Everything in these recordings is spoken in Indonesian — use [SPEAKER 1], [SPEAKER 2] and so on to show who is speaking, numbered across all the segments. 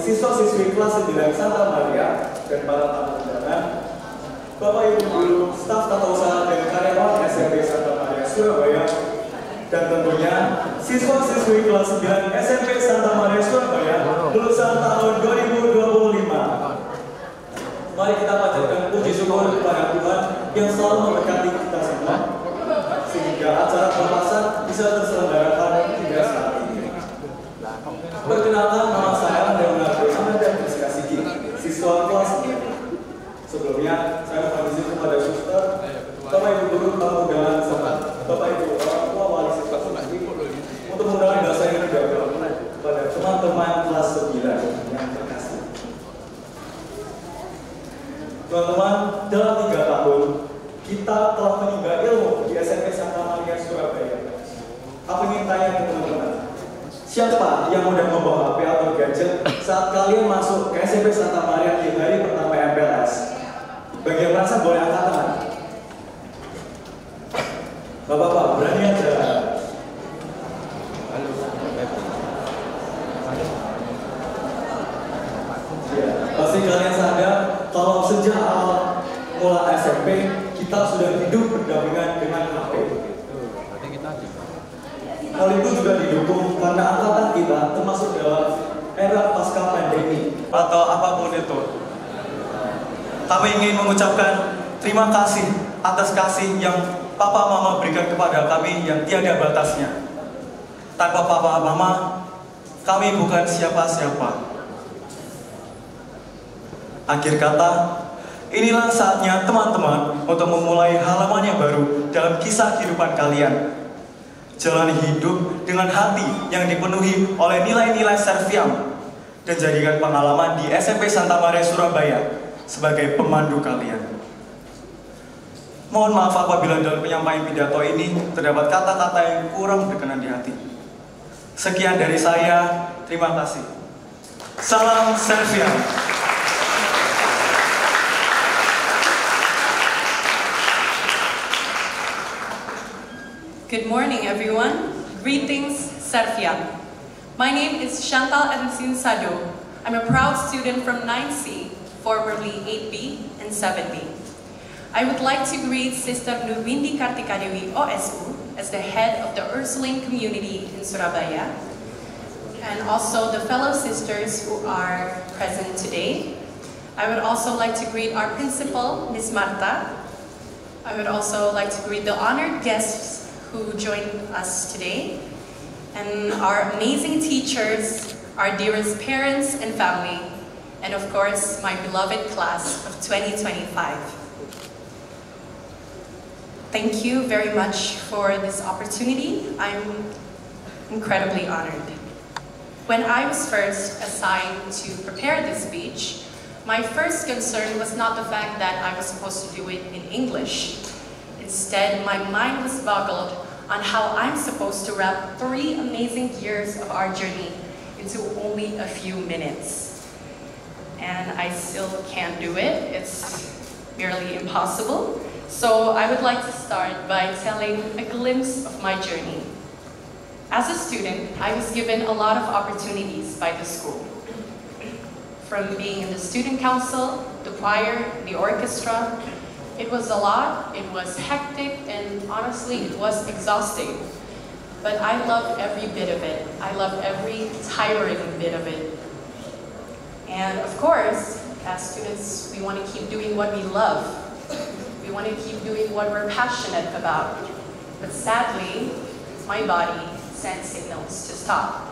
[SPEAKER 1] siswa-siswi kelas 9 Santa Maria dan para tamu undangan, Bapak Ibu guru, staf tata usaha dan karyawan SMP Santa Maria Surabaya, dan tentunya siswa-siswi kelas 9 SMP Santa Maria Surabaya lulusan tahun 2025. Mari kita panjatkan puji syukur kepada Tuhan yang selalu memberkati kita semua, sehingga acara pelepasan bisa terselenggarakan hingga saat ini. Perkenalkan, nama saya Leonardo Amanda Jessica Sigi, siswa kelas 9. Sebelumnya, saya mengabdi kepada suster, Bapak Ibu guru, tamu undangan, serta Bapak Ibu orang tua wali siswa siswi untuk mengundang bahasa yang dahulu kepada teman-teman kelas 9 yang terkasih. Teman-teman, dalam 3 tahun, kita telah menimba ilmu di SMP Santa Maria Surabaya. Apa ingin tanya teman-teman? Siapa yang mudah membawa HP atau gadget saat kalian masuk ke SMP Santa Maria di hari pertama MPLS? Bagi yang merasa boleh angkat tangan. Bapak-bapak, berani aja. Ya, pasti kalian sadar kalau sejak awal mulai SMP kita sudah hidup berdampingan dengan HP. Hal itu juga didukung karena angkatan kita termasuk dalam era pasca pandemi atau apapun itu. Kami ingin mengucapkan terima kasih atas kasih yang Papa Mama berikan kepada kami yang tiada batasnya. Tanpa Papa Mama, kami bukan siapa-siapa. Akhir kata, inilah saatnya teman-teman untuk memulai halaman yang baru dalam kisah kehidupan kalian. Jalani hidup dengan hati yang dipenuhi oleh nilai-nilai Serviam dan jadikan pengalaman di SMP Santa Maria Surabaya sebagai pemandu kalian. Mohon maaf apabila dalam penyampaian pidato ini terdapat kata-kata yang kurang berkenan di hati. Sekian dari saya, terima kasih. Salam Serviam.
[SPEAKER 2] Good morning, everyone. Greetings, Serviam. My name is Chantal Adesin Sado. I'm a proud student from 9C, formerly 8B and 7B. I would like to greet Sister Nurwindi Kartikadewi OSU as the head of the Ursuline community in Surabaya, and also the fellow sisters who are present today. I would also like to greet our principal, Ms. Marta. I would also like to greet the honored guests who joined us today, and our amazing teachers, our dearest parents and family, and of course, my beloved class of 2025. Thank you very much for this opportunity. I'm incredibly honored. When I was first assigned to prepare this speech, my first concern was not the fact that I was supposed to do it in English. Instead, my mind was boggled on how I'm supposed to wrap 3 amazing years of our journey into only a few minutes. And I still can't do it. It's merely impossible. So I would like to start by telling a glimpse of my journey. As a student, I was given a lot of opportunities by the school. From being in the student council, the choir, the orchestra, it was a lot, it was hectic, and honestly, it was exhausting. But I loved every bit of it. I loved every tiring bit of it. And of course, as students, we want to keep doing what we love. We want to keep doing what we're passionate about. But sadly, my body sent signals to stop.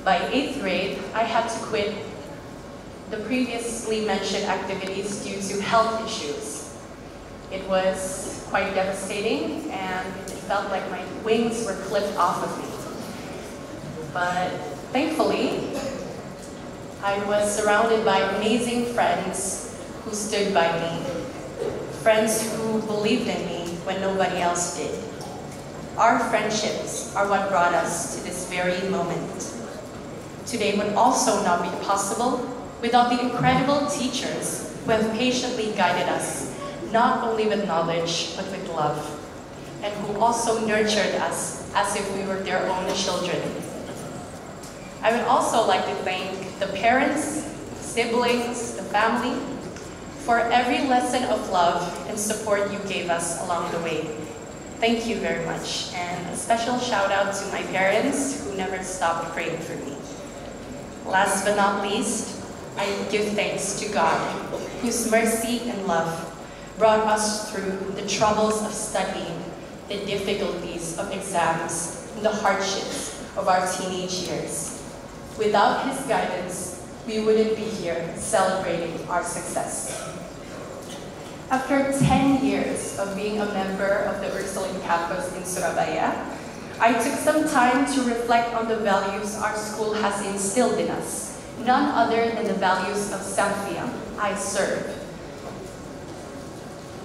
[SPEAKER 2] By 8th grade, I had to quit the previously mentioned activities due to health issues. It was quite devastating, and it felt like my wings were clipped off of me. But thankfully, I was surrounded by amazing friends who stood by me. Friends who believed in me when nobody else did. Our friendships are what brought us to this very moment. Today would also not be possible without the incredible teachers who have patiently guided us, not only with knowledge, but with love, and who also nurtured us as if we were their own children. I would also like to thank the parents, siblings, the family, for every lesson of love and support you gave us along the way. Thank you very much, and a special shout out to my parents who never stopped praying for me. Last but not least, I give thanks to God, whose mercy and love brought us through the troubles of studying, the difficulties of exams, and the hardships of our teenage years. Without His guidance, we wouldn't be here celebrating our success. After 10 years of being a member of the Ursuline campus in Surabaya, I took some time to reflect on the values our school has instilled in us, none other than the values of Samfiang, I serve,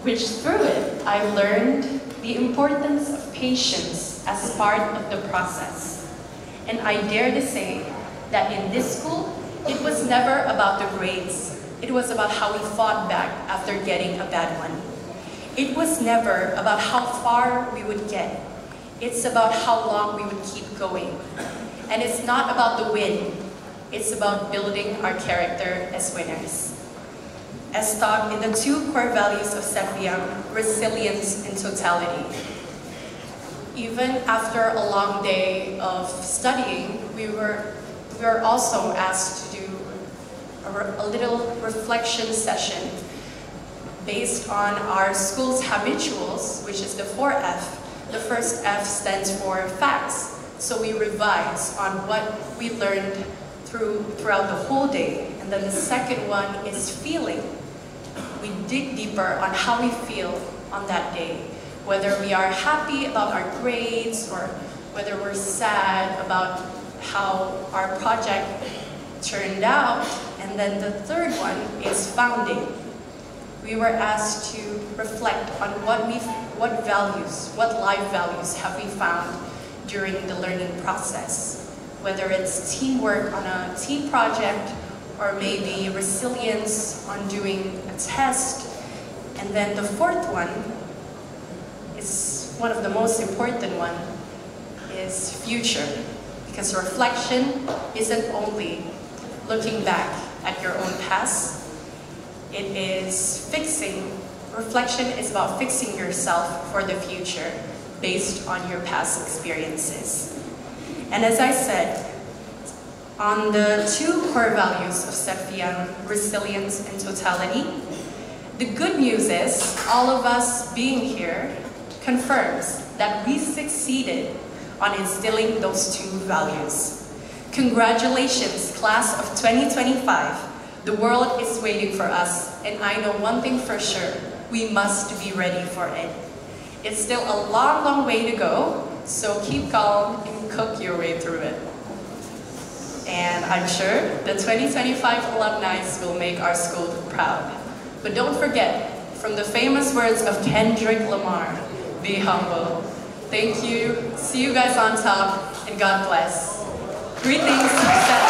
[SPEAKER 2] which through it I learned the importance of patience as part of the process. And I dare to say that in this school, it was never about the grades. It was about how we fought back after getting a bad one. It was never about how far we would get. It's about how long we would keep going. And it's not about the win. It's about building our character as winners. As taught in the two core values of Samfiang, resilience and totality. Even after a long day of studying, we were also asked to do a little reflection session based on our school's habituals, which is the 4F. The first F stands for facts. So we revise on what we learned throughout the whole day. And then the second one is feeling. We dig deeper on how we feel on that day, whether we are happy about our grades or whether we're sad about how our project turned out. And then the third one is founding. We were asked to reflect on what life values have we found during the learning process, whether it's teamwork on a team project or maybe resilience on doing a test. And then the fourth one is one of the most important one, is future. Because reflection isn't only looking back at your own past, it is reflection is about fixing yourself for the future based on your past experiences. And as I said, on the two core values of Samfiang, resilience and totality, the good news is all of us being here confirms that we succeeded on instilling those two values. Congratulations, class of 2025. The world is waiting for us, and I know one thing for sure, we must be ready for it. It's still a long, long way to go, so keep calm and cook your way through it. And I'm sure the 2025 alumni will make our school proud. But don't forget, from the famous words of Kendrick Lamar, be humble. Thank you, see you guys on top, and God bless. Greetings, success.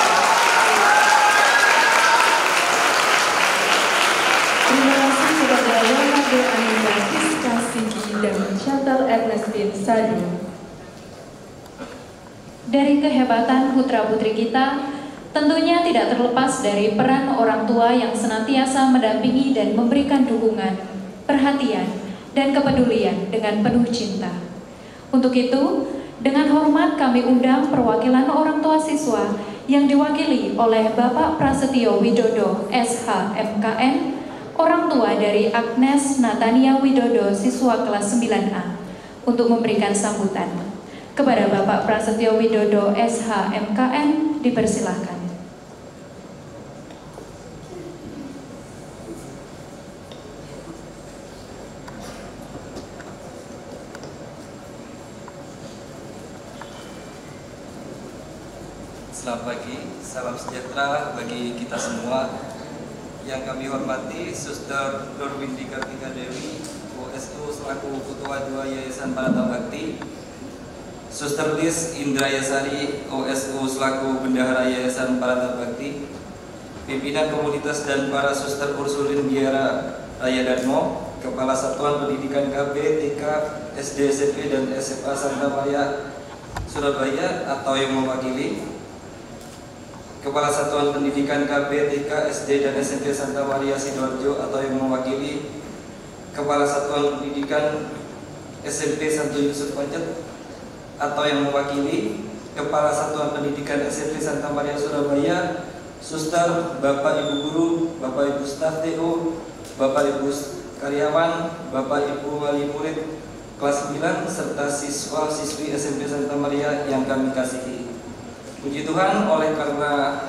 [SPEAKER 3] Terima kasih kepada Ronaldo Anindra Siska Sigi dan Chantal Ernestine Sadu. Dari kehebatan putra-putri kita, tentunya tidak terlepas dari peran orang tua yang senantiasa mendampingi dan memberikan dukungan, perhatian, dan kepedulian dengan penuh cinta. Untuk itu, dengan hormat kami undang perwakilan orang tua siswa yang diwakili oleh Bapak Prasetyo Widodo, SH, MKN, orang tua dari Agnes Natania Widodo, siswa kelas 9A, untuk memberikan sambutan. Kepada Bapak Prasetyo Widodo, SH, MKN, dipersilahkan.
[SPEAKER 4] Selamat pagi, salam sejahtera bagi kita semua. Yang kami hormati Suster Dorwindi Kartika Dewi, OSU selaku Ketua 2 Yayasan Paratama Bakti, Suster Lis Indrayasari, OSU selaku Bendahara Yayasan Paratama Bakti, pimpinan komunitas dan para Suster Ursulin Biara Raya Darmo, Kepala Satuan Pendidikan KB, TK, SD, SMP, dan SMA Santa Maria Surabaya atau yang mewakili, Kepala Satuan Pendidikan KB, TK, SD, dan SMP Santa Maria Sidoarjo atau yang mewakili Kepala Satuan Pendidikan SMP Santo Yusuf Pacet atau yang mewakili Kepala Satuan Pendidikan SMP Santa Maria Surabaya, suster, Bapak Ibu guru, Bapak Ibu staf TO, Bapak Ibu karyawan, Bapak Ibu wali murid kelas 9 serta siswa-siswi SMP Santa Maria yang kami kasihi. Puji Tuhan, oleh karena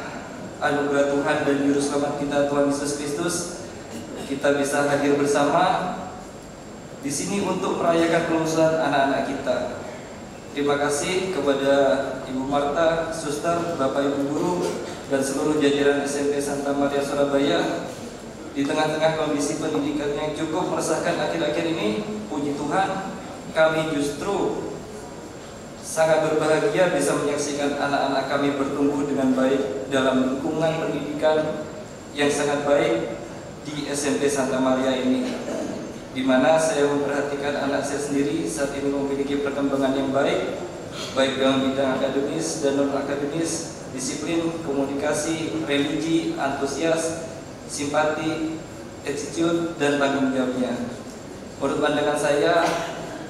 [SPEAKER 4] anugerah Tuhan dan Juru Selamat kita Tuhan Yesus Kristus, kita bisa hadir bersama di sini untuk merayakan kelulusan anak-anak kita. Terima kasih kepada Ibu Marta, suster, Bapak Ibu guru, dan seluruh jajaran SMP Santa Maria Surabaya. Di tengah-tengah kondisi pendidikan yang cukup meresahkan akhir-akhir ini, puji Tuhan, kami justru sangat berbahagia bisa menyaksikan anak-anak kami bertumbuh dengan baik dalam lingkungan pendidikan yang sangat baik di SMP Santa Maria ini, di mana saya memperhatikan anak saya sendiri saat ini memiliki perkembangan yang baik dalam bidang akademis dan non-akademis, disiplin, komunikasi, religi, antusias, simpati, attitude, dan tanggung jawabnya. Menurut pandangan saya,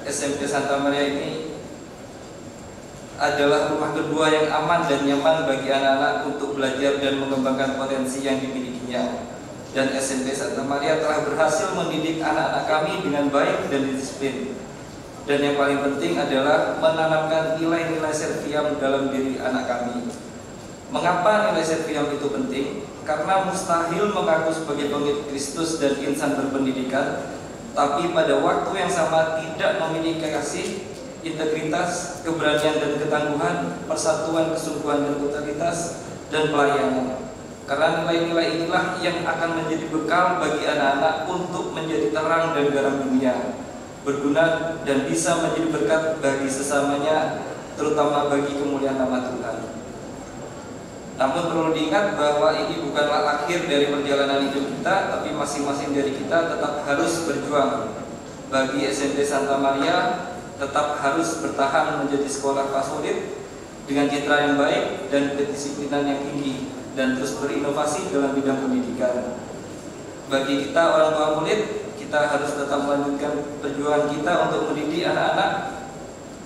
[SPEAKER 4] SMP Santa Maria ini adalah rumah kedua yang aman dan nyaman bagi anak-anak untuk belajar dan mengembangkan potensi yang dimilikinya. Dan SMP Santa Maria telah berhasil mendidik anak-anak kami dengan baik dan disiplin. Dan yang paling penting adalah menanamkan nilai-nilai Serviam dalam diri anak kami. Mengapa nilai Serviam itu penting? Karena mustahil mengaku sebagai pengikut Kristus dan insan berpendidikan, tapi pada waktu yang sama tidak memiliki kasih, integritas, keberanian dan ketangguhan, persatuan, kesungguhan dan totalitas, dan pelayanan. Karena nilai-nilai inilah yang akan menjadi bekal bagi anak-anak untuk menjadi terang dan garam dunia, berguna dan bisa menjadi berkat bagi sesamanya, terutama bagi kemuliaan nama Tuhan. Namun perlu diingat bahwa ini bukanlah akhir dari perjalanan hidup kita, tapi masing-masing dari kita tetap harus berjuang. Bagi SMP Santa Maria, tetap harus bertahan menjadi sekolah favorit dengan citra yang baik dan kedisiplinan yang tinggi, dan terus berinovasi dalam bidang pendidikan. Bagi kita orang tua murid, kita harus tetap melanjutkan perjuangan kita untuk mendidik anak-anak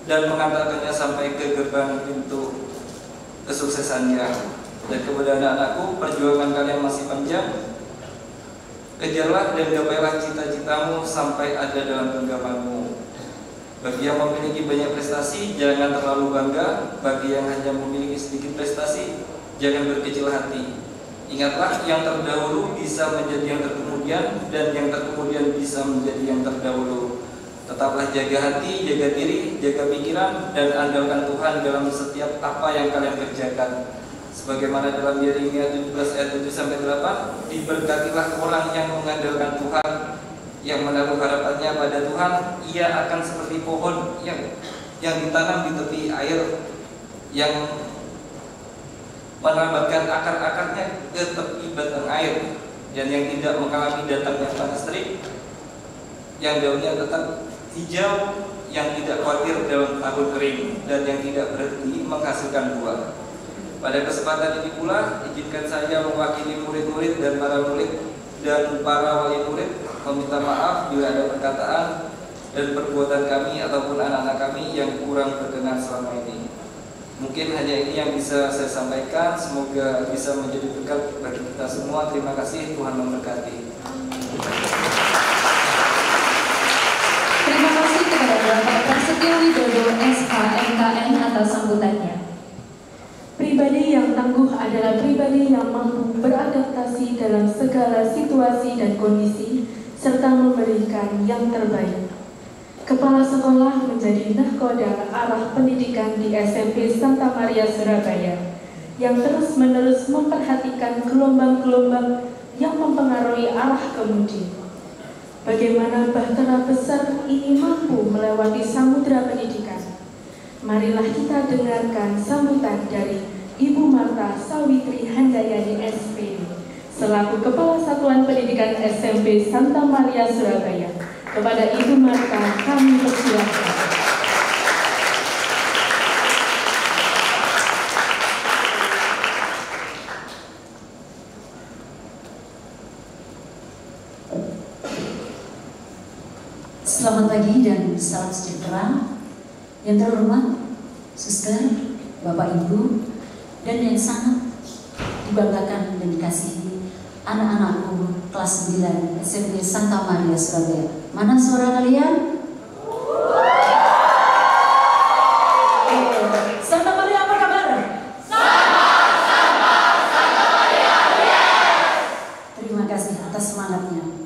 [SPEAKER 4] dan mengantarkannya sampai ke gerbang pintu kesuksesannya. Dan kepada anak-anakku, perjuangan kalian masih panjang. Kejarlah dan gapailah cita-citamu sampai ada dalam genggamanmu. Bagi yang memiliki banyak prestasi, jangan terlalu bangga. Bagi yang hanya memiliki sedikit prestasi, jangan berkecil hati. Ingatlah, yang terdahulu bisa menjadi yang terkemudian, dan yang terkemudian bisa menjadi yang terdahulu. Tetaplah jaga hati, jaga diri, jaga pikiran, dan andalkan Tuhan dalam setiap apa yang kalian kerjakan. Sebagaimana dalam Yeremia 17 ayat 7-8, diberkatilah orang yang mengandalkan Tuhan, yang menaruh harapannya pada Tuhan. Ia akan seperti pohon yang ditanam di tepi air, yang merambatkan akar-akarnya ke tepi batang air, dan yang tidak mengalami datangnya panas terik, yang daunnya tetap hijau, yang tidak khawatir dalam tahun kering, dan yang tidak berhenti menghasilkan buah. Pada kesempatan ini pula, izinkan saya mewakili murid-murid dan para wali murid meminta maaf bila ada perkataan dan perbuatan kami ataupun anak-anak kami yang kurang berkenan selama ini. Mungkin hanya ini yang bisa saya sampaikan. Semoga bisa menjadi berkat bagi kita semua. Terima kasih, Tuhan memberkati.
[SPEAKER 3] Terima kasih kepada Bapak Prasetyo Widodo SHMKN atas sambutannya.
[SPEAKER 5] Pribadi yang tangguh adalah pribadi yang mampu beradaptasi dalam segala situasi dan kondisi, serta memberikan yang terbaik. Kepala sekolah menjadi nahkoda arah pendidikan di SMP Santa Maria Surabaya, yang terus-menerus memperhatikan gelombang-gelombang yang mempengaruhi arah kemudi. Bagaimana bahtera besar ini mampu melewati samudra pendidikan? Marilah kita dengarkan sambutan dari Ibu Marta Sawitri Handayani SPD, selaku Kepala Satuan Pendidikan SMP Santa Maria Surabaya. Kepada Ibu Marta kami persilakan.
[SPEAKER 6] Selamat pagi dan salam sejahtera. Yang terhormat, suster, bapak ibu, dan yang sangat dibanggakan dan dikasihi anak-anakku kelas 9 SMP Santa Maria Surabaya. Mana suara kalian? Santa Maria apa kabar? Santa Maria, yes. Terima kasih atas semangatnya.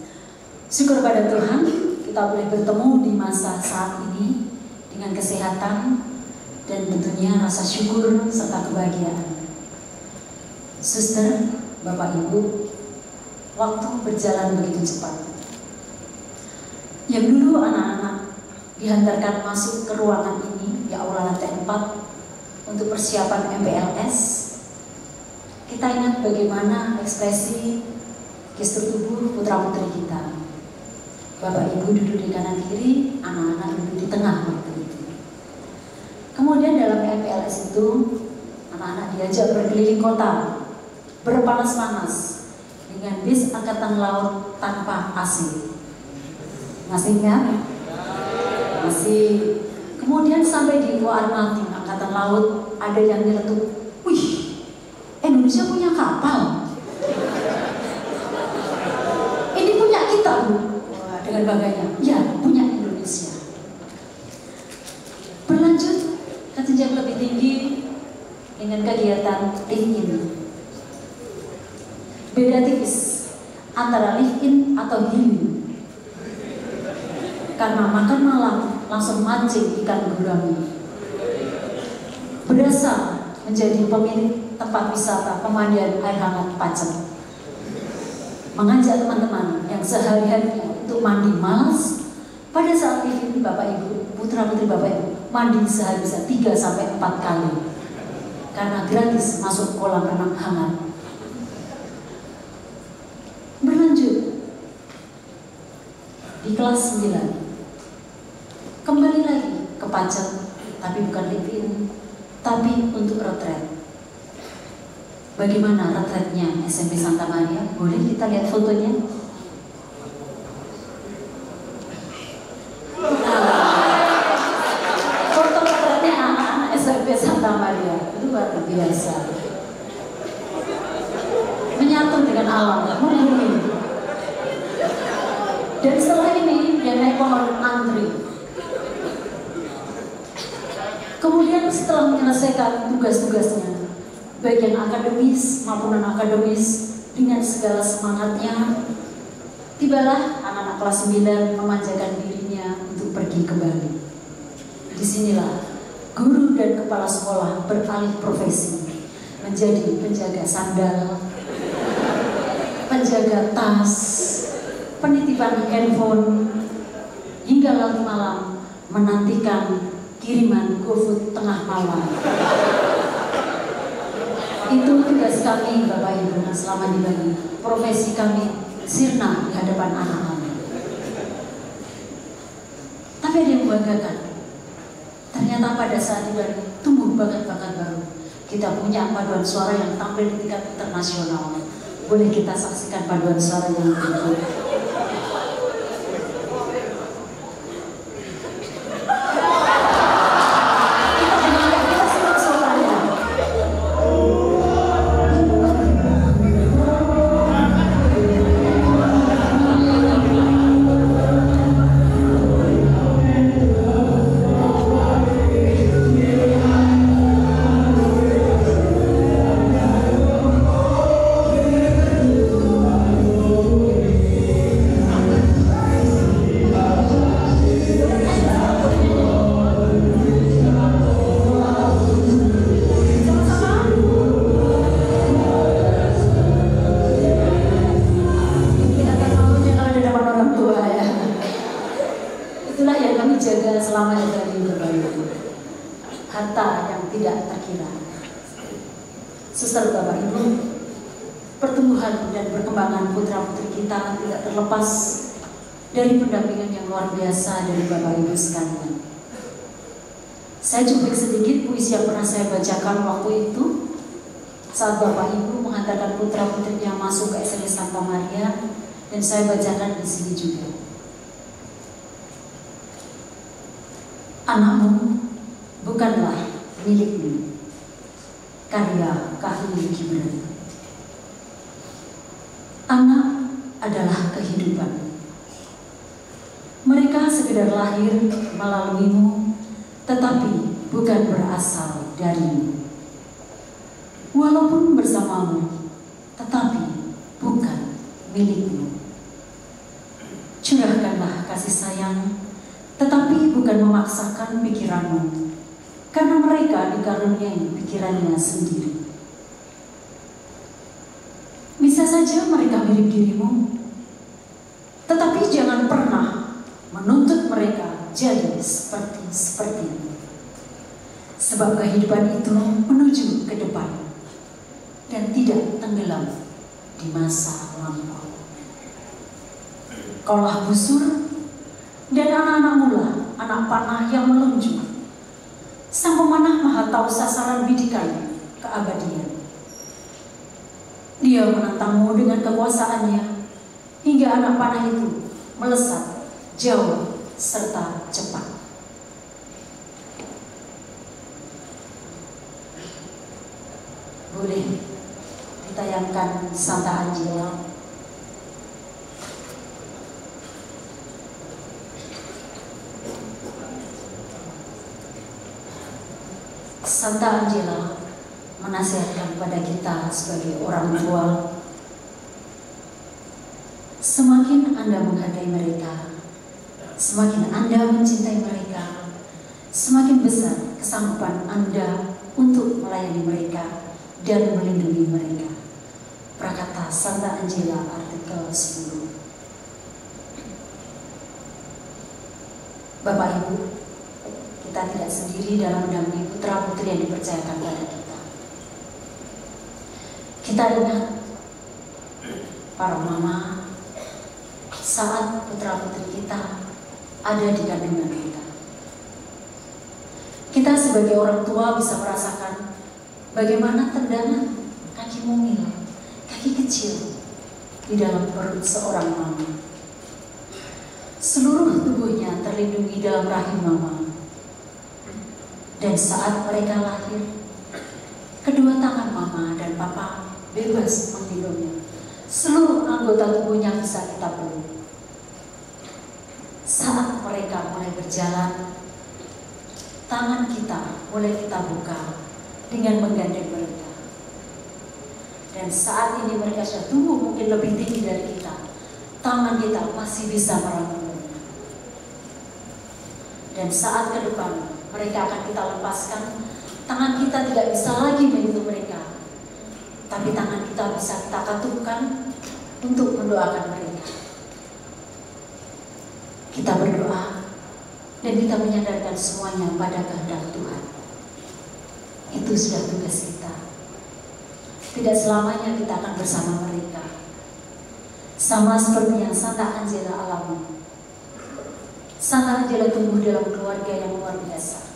[SPEAKER 6] Syukur pada Tuhan kita boleh bertemu di masa saat ini dengan kesehatan dan tentunya rasa syukur serta kebahagiaan. Suster, bapak ibu, waktu berjalan begitu cepat. Yang dulu anak-anak dihantarkan masuk ke ruangan ini di aula lantai 4 untuk persiapan MPLS, kita ingat bagaimana ekspresi gestur tubuh putra-putri kita. Bapak ibu duduk di kanan kiri, anak-anak duduk di tengah waktu itu. Kemudian dalam MPLS itu, anak-anak diajak berkeliling kota, berpanas-panas dengan bis angkatan laut tanpa AC. Masih ingat? Masih. Kemudian sampai di Armati angkatan laut, ada yang nyeletuk, "Wih, Indonesia punya kapal. Ini punya kita, Bu." Dengan bangganya, ya, punya Indonesia. Berlanjut ke jenjang lebih tinggi dengan kegiatan live-in. Beda tipis antara live-in atau healing. Karena makan malam langsung mancing ikan gurami. Berasa menjadi pemilik tempat wisata pemandian air hangat Pacem. Mengajak teman-teman yang sehari-harinya untuk mandi malas, pada saat ini bapak ibu, putra putri bapak ibu mandi sehari bisa 3-4 kali karena gratis masuk kolam renang hangat. Berlanjut di kelas 9 kembali lagi ke Pacem, tapi bukan live-in, tapi untuk retret. Bagaimana retretnya SMP Santa Maria? Boleh kita lihat fotonya? Foto retretnya anak-anak SMP Santa Maria itu luar biasa. Menyatu dengan alam, melindungi. Dan setelah ini dia naik pohon antri. Kemudian setelah menyelesaikan tugas-tugasnya, baik yang akademis maupun non-akademis, dengan segala semangatnya, tibalah anak-anak kelas 9 memanjakan dirinya untuk pergi kembali. Disinilah guru dan kepala sekolah beralih profesi menjadi penjaga sandal, penjaga tas, penitipan handphone, hingga larut malam menantikan kiriman GoFood tengah malam. Itu tugas kami Bapak Ibu selama di Bali. Profesi kami sirna di hadapan anak-anak. Tapi ada yang membanggakan. Ternyata pada saat di Bali tumbuh bakat-bakat baru. Kita punya paduan suara yang tampil di tingkat internasional. Boleh kita saksikan paduan suara yang berikut. Harta yang tidak terkira. Suster Bapak Ibu, pertumbuhan dan perkembangan putra-putri kita tidak terlepas dari pendampingan yang luar biasa dari Bapak Ibu sekalian. Saya cuplik sedikit puisi yang pernah saya bacakan waktu itu saat Bapak Ibu menghantarkan putra-putrinya masuk ke SMP Santa Maria, dan saya bacakan di sini juga. Anakmu bukanlah milikmu. Karya Kahiyang Gibran. Anak adalah kehidupan. Mereka sekedar lahir melaluimu, tetapi bukan berasal darimu. Walaupun bersamamu, tetapi bukan milikmu. Curahkanlah kasih sayang, tetapi bukan memaksakan pikiranmu, karena mereka dikaruniai pikirannya sendiri. Bisa saja mereka mirip dirimu, tetapi jangan pernah menuntut mereka jadi seperti-mu. Sebab kehidupan itu menuju ke depan dan tidak tenggelam di masa lampau. Kaulah busur dan anak-anakmu lah anak panah yang meluncur. Sang pemanah maha tahu sasaran bidikan keabadian. Dia menentangmu dengan kekuasaannya hingga anak panah itu melesat jauh serta cepat. Boleh ditayangkan Santa Angela. Santa Angela menasihatkan pada kita sebagai orang tua, semakin Anda menghargai mereka, semakin Anda mencintai mereka, semakin besar kesanggupan Anda untuk melayani mereka dan melindungi mereka. Prakata Santa Angela artikel 10. Bapak Ibu, kita tidak sendiri dalam mendampingi putra putri yang dipercayakan pada kita. Kita ingat para mama saat putra putri kita ada di kandungan kita. Kita sebagai orang tua bisa merasakan bagaimana tendangan kaki mungil, kaki kecil di dalam perut seorang mama. Seluruh tubuhnya terlindungi dalam rahim mama. Dan saat mereka lahir, kedua tangan mama dan papa bebas menggendongnya. Seluruh anggota tubuhnya bisa kita peluk. Saat mereka mulai berjalan, tangan kita mulai kita buka dengan menggandeng mereka. Dan saat ini mereka sudah tumbuh mungkin lebih tinggi dari kita, tangan kita masih bisa merangkulnya. Dan saat ke depan mereka akan kita lepaskan, tangan kita tidak bisa lagi menyentuh mereka, tapi tangan kita bisa kita katupkan untuk mendoakan mereka. Kita berdoa dan kita menyadarkan semuanya pada kehendak Tuhan. Itu sudah tugas kita. Tidak selamanya kita akan bersama mereka. Sama seperti yang Santa Angela alami. Santa Angela tumbuh dalam keluarga yang luar biasa.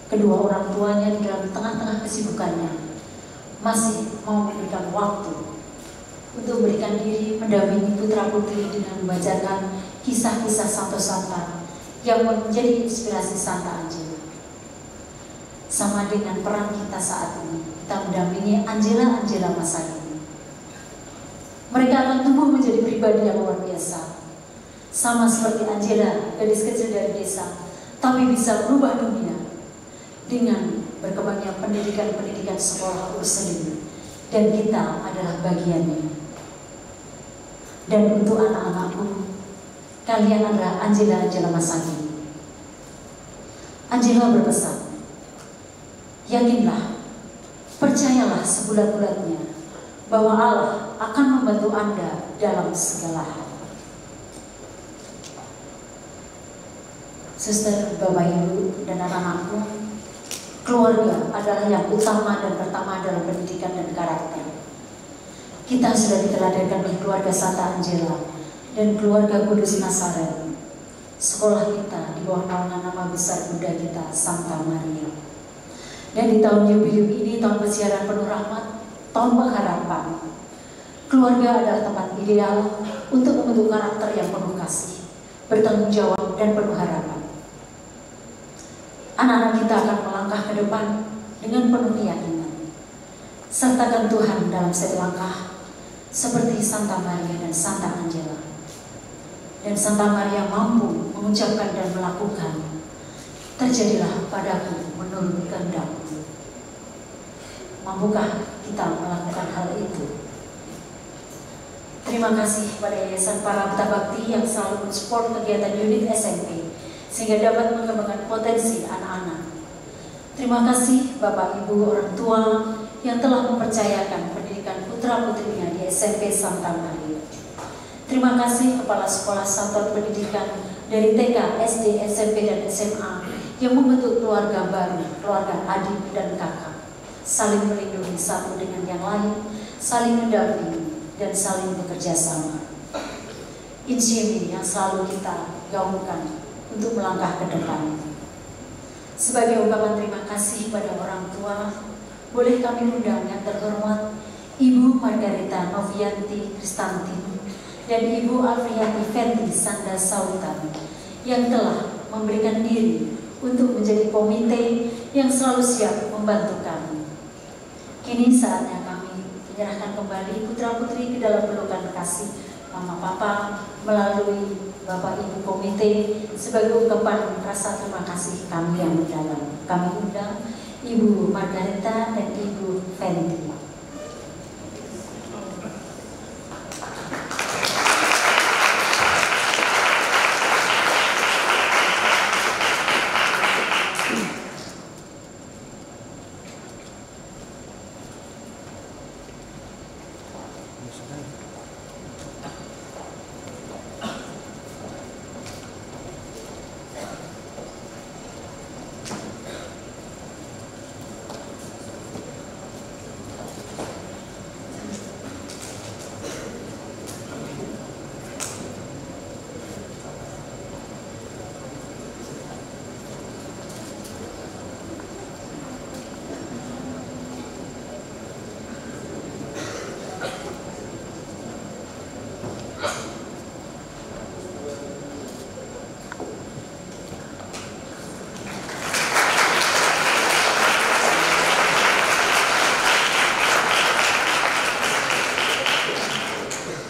[SPEAKER 6] Kedua orang tuanya di dalam tengah-tengah kesibukannya masih mau memberikan waktu untuk memberikan diri mendampingi putra putri dengan membacakan kisah-kisah santo-santa yang menjadi inspirasi Santa Angela. Sama dengan peran kita saat ini, kita mendampingi Angela masa ini. Mereka akan tumbuh menjadi pribadi yang luar biasa. Sama seperti Angela, gadis kecil dari desa, tapi bisa berubah dunia dengan berkembangnya pendidikan sekolah Ursuline, dan kita adalah bagiannya. Dan untuk anak-anakku, kalian adalah Angela masa kini. Angela berpesan, yakinlah, percayalah sebulat-bulatnya bahwa Allah akan membantu Anda dalam segala hal. Suster, Bapak Ibu, dan anak-anakku, keluarga adalah yang utama dan pertama dalam pendidikan dan karakter. Kita sudah diteladankan oleh keluarga Santa Angela dan keluarga Kudus Nazaret. Sekolah kita di bawah naungan nama besar Bunda kita, Santa Maria. Dan di tahun jubileum ini, tahun persiaran penuh rahmat, tahun pengharapan, keluarga adalah tempat ideal untuk membentuk karakter yang penuh kasih, bertanggung jawab, dan penuh harapan. anak-anak kita akan melangkah ke depan dengan penuh keyakinan. Sertakan Tuhan dalam setiap langkah, seperti Santa Maria dan Santa Angela. Dan Santa Maria mampu mengucapkan dan melakukan, terjadilah padaku menurut kehendak-Mu. Mampukah kita melakukan hal itu? Terima kasih pada Yayasan Parabta Bakti yang selalu mensupport kegiatan unit SMP sehingga dapat mengembangkan potensi anak-anak. Terima kasih Bapak Ibu orang tua yang telah mempercayakan pendidikan putra-putrinya di SMP Santa Maria. Terima kasih Kepala Sekolah Satuan Pendidikan dari TK, SD, SMP, dan SMA yang membentuk keluarga baru, keluarga adik dan kakak, saling melindungi satu dengan yang lain, saling mendampingi, dan saling bekerja sama. Insiemi yang selalu kita gaungkan untuk melangkah ke depan. Sebagai ungkapan terima kasih pada orang tua, boleh kami undang yang terhormat Ibu Margarita Novianti Kristantin dan Ibu Alfriati Fenty Sanda Sautan yang telah memberikan diri untuk menjadi komite yang selalu siap membantu kami. Kini saatnya kami menyerahkan kembali putra-putri ke dalam pelukan kasih Mama Papa melalui Bapak Ibu komite sebagai ungkapan rasa terima kasih kami yang mendalam. Kami undang Ibu Margarita dan Ibu Fenty.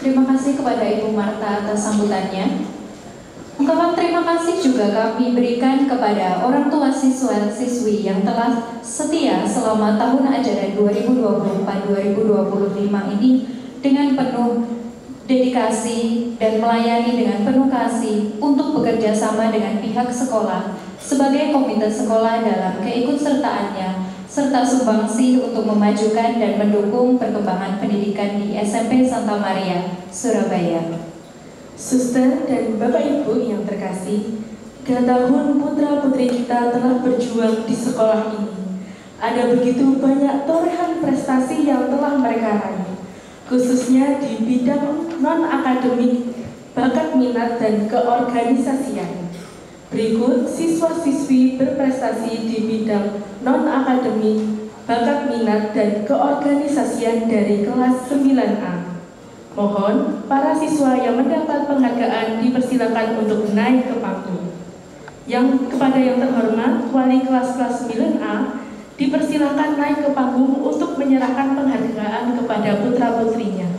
[SPEAKER 3] Terima kasih kepada Ibu Marta atas sambutannya. Ungkapan terima kasih juga kami berikan kepada orang tua siswa-siswi yang telah setia selama tahun ajaran 2024-2025 ini dengan penuh dedikasi dan melayani dengan penuh kasih untuk bekerja sama dengan pihak sekolah sebagai komite sekolah dalam keikutsertaannya serta sumbangsi untuk memajukan dan mendukung perkembangan pendidikan di SMP Santa Maria, Surabaya.
[SPEAKER 5] Suster dan Bapak Ibu yang terkasih, 3 tahun putra-putri kita telah berjuang di sekolah ini. Ada begitu banyak torehan prestasi yang telah mereka raih, khususnya di bidang non-akademik, bakat minat dan keorganisasian. Berikut siswa-siswi berprestasi di bidang non-akademik, bakat minat dan keorganisasian dari kelas 9A. Mohon para siswa yang mendapat penghargaan dipersilakan untuk naik ke panggung. Yang kepada yang terhormat wali kelas 9A dipersilakan naik ke panggung untuk menyerahkan penghargaan kepada putra-putrinya.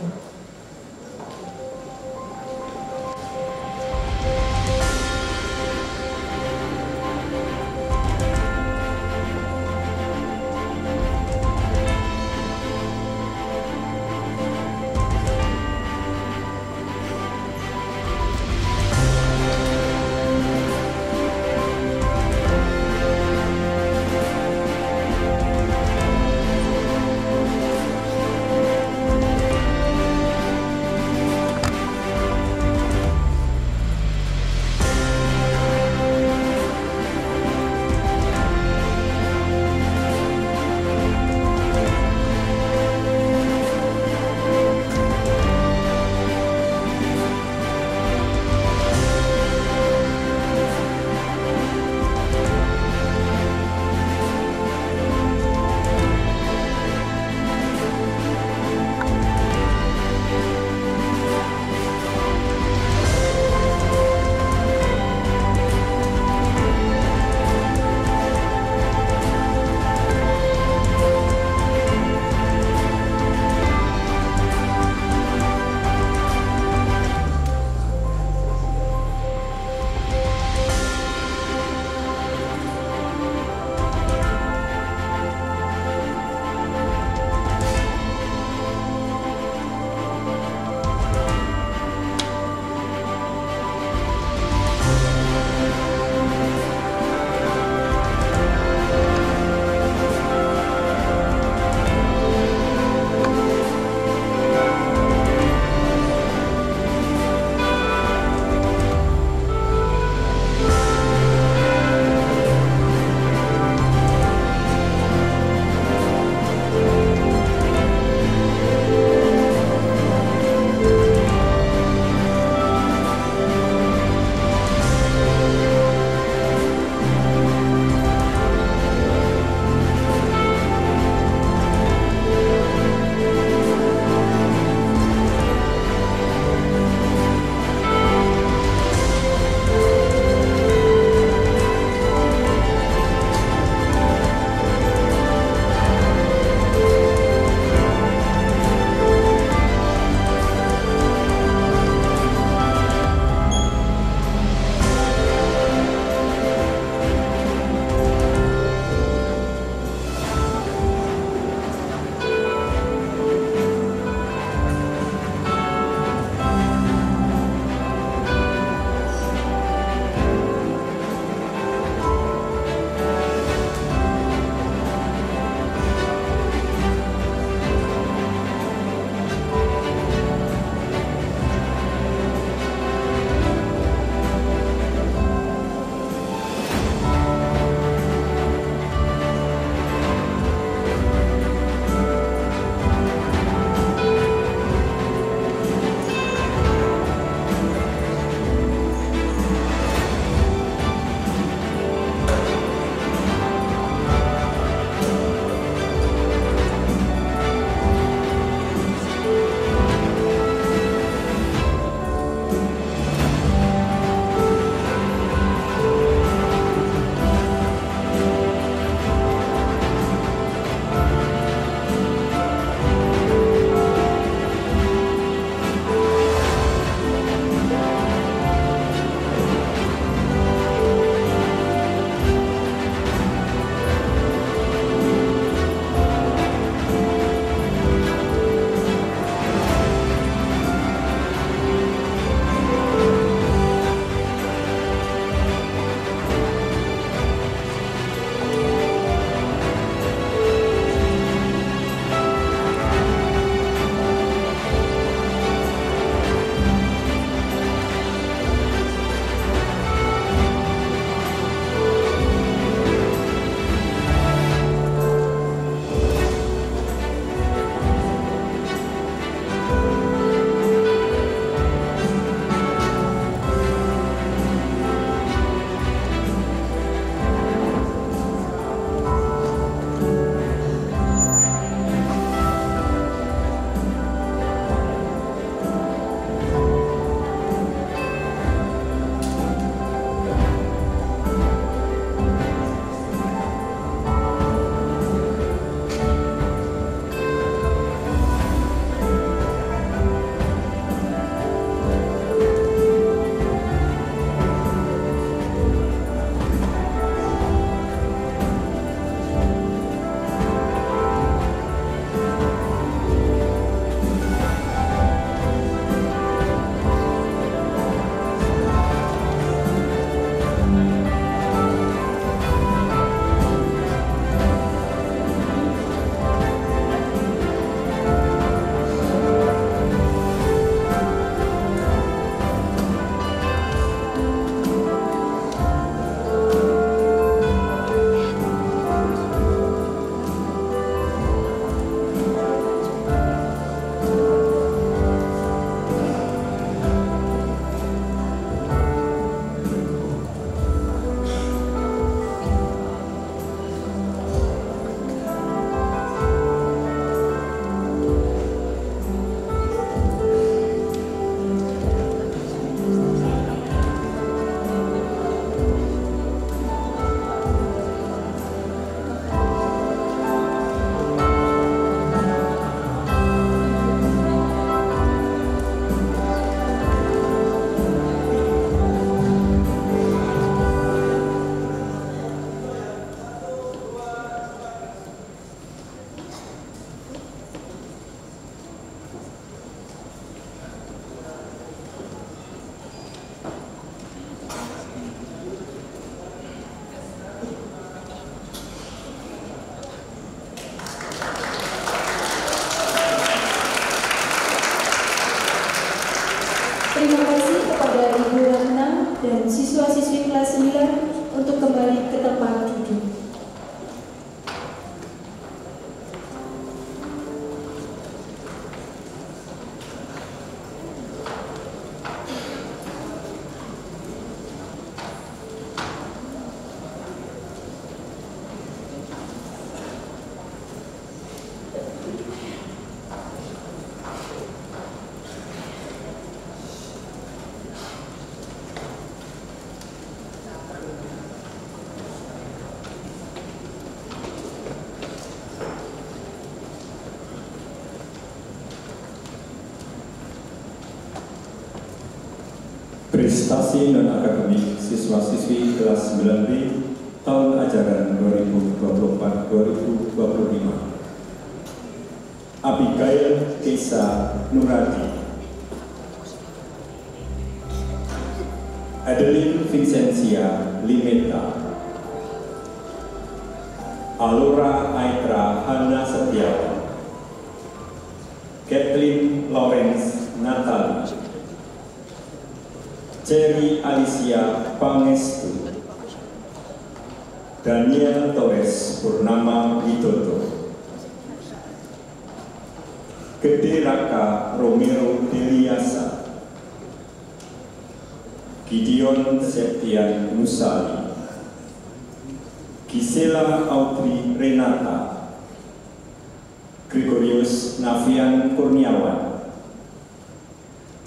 [SPEAKER 7] prestasi non-akademik siswa-siswi kelas 9B tahun ajaran 2024-2025. Abigail Keisa Nuradi, Adeline Vincentia Limeta, Alora Aitra Hana Setiawan, Kathleen Lawrence Natali, Cherry Alicia Pangestu, Daniel Torres Purnama Widodo, Gede Raka Romero Deliasa, Gideon Septian Musali, Gisela Audrey Renata, Gregorius Navian Kurniawan,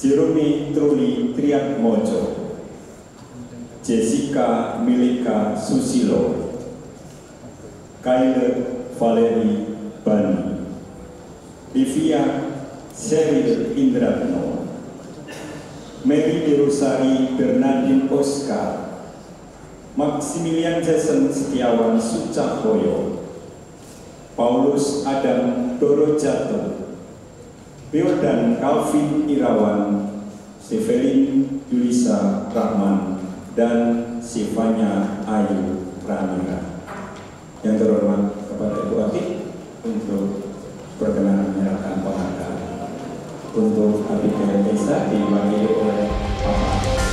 [SPEAKER 7] Jerome Truli Triatmojo, Jessica Milika Susilo, Kyler Valeri Bani, Livia Sheryl Indratno, Mary Dirusari Bernardin Oscar, Maximilian Jason Setiawan Sucahboyo, Paulus Adam Dorojato, Wildan Calvin Irawan, Sevelin Yulisa Rahman, dan Sivanya Ayu Pramila. Yang terhormat kepada Ibu Akik untuk berkenan menyerahkan penghargaan. Untuk Abigail Keisa diwakili oleh Bapak.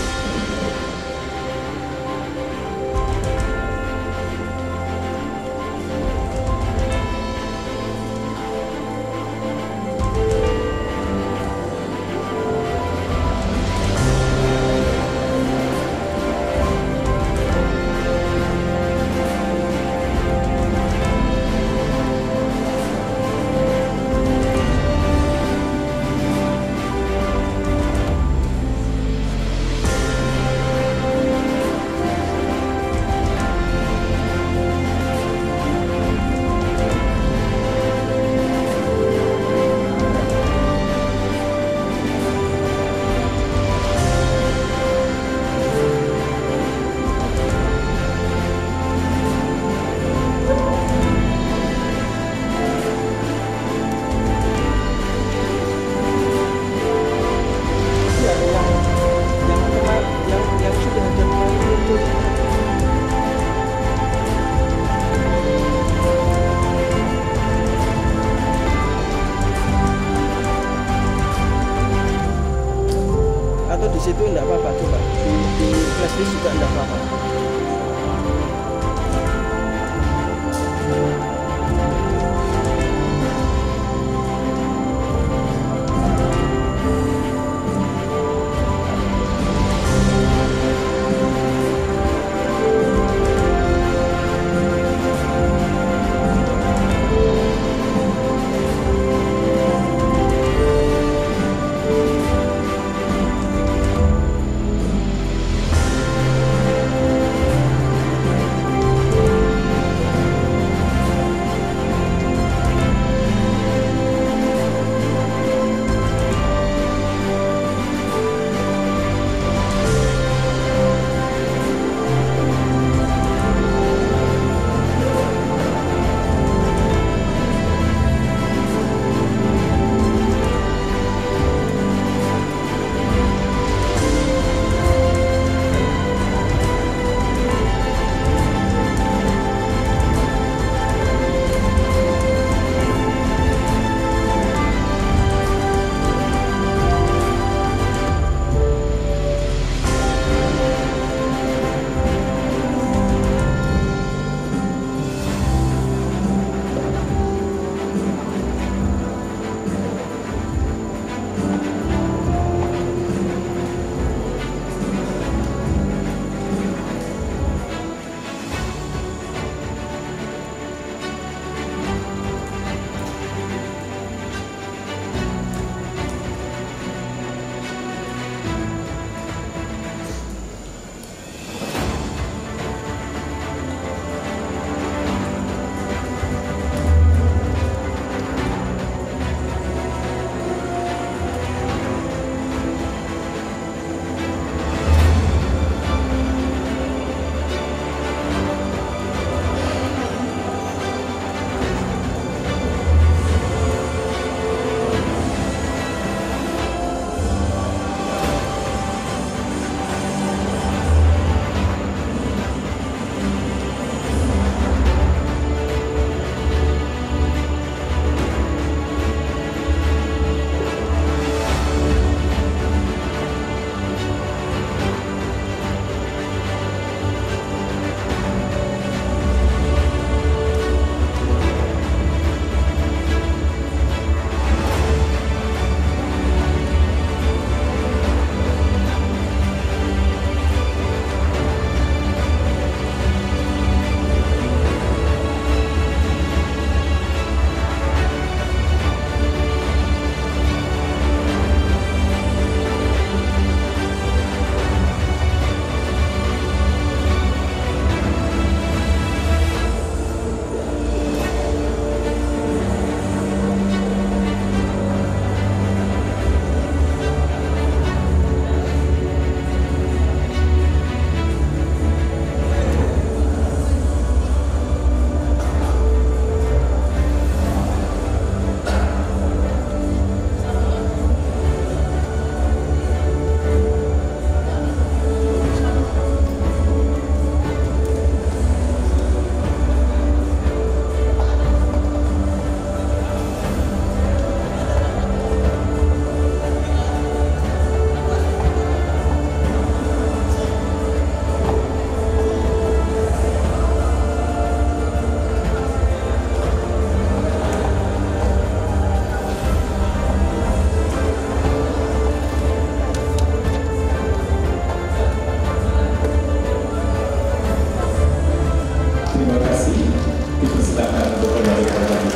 [SPEAKER 7] kasih. Dipersilakan untuk kembali ke tempat.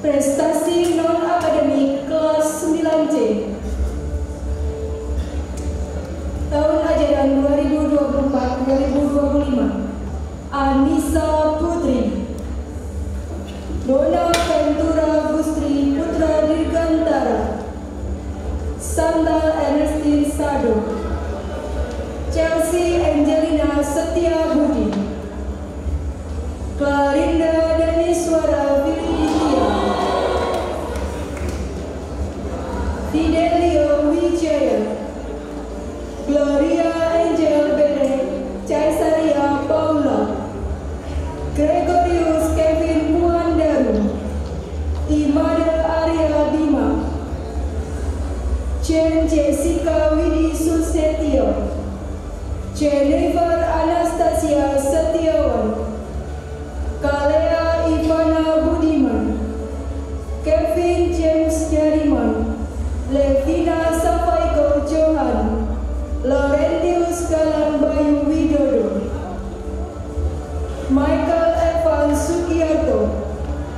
[SPEAKER 5] Prestasi non-akademik kelas 9C tahun ajaran 2024-2025, Anissa Putri, Dona Ventura Gustri Putra Dirgantara, Sandal Ernestine Sado, Chelsea Angelina Setia Budi, Clarinda Deniswara Filidia, Fidelio Wijaya, Gloria Angel Bere Caisaria Paula, Gregorius Kevin Puandaru, Imada Arya Bima, Chen Jessica Widi Susetio, Jennifer Anastasia Setiawan, Kalea Ivana Budiman, Kevin James Jariman, Levina Safaiko Johan, Laurentius Galang Bayu Widodo, Michael Evan Sugiarto,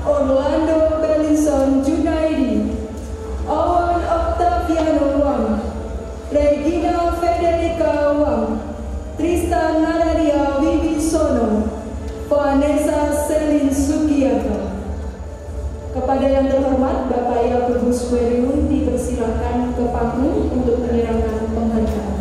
[SPEAKER 5] Orlando Belinson Junaidi, Awan Octaviano Wang, Regina Federica Wang, Tristan Nadaria Wibisono, Vanessa Selin Sugiarto. Kepada yang terhormat Bapak Yakub Sweriun dipersilakan ke panggung untuk penyerahan penghargaan.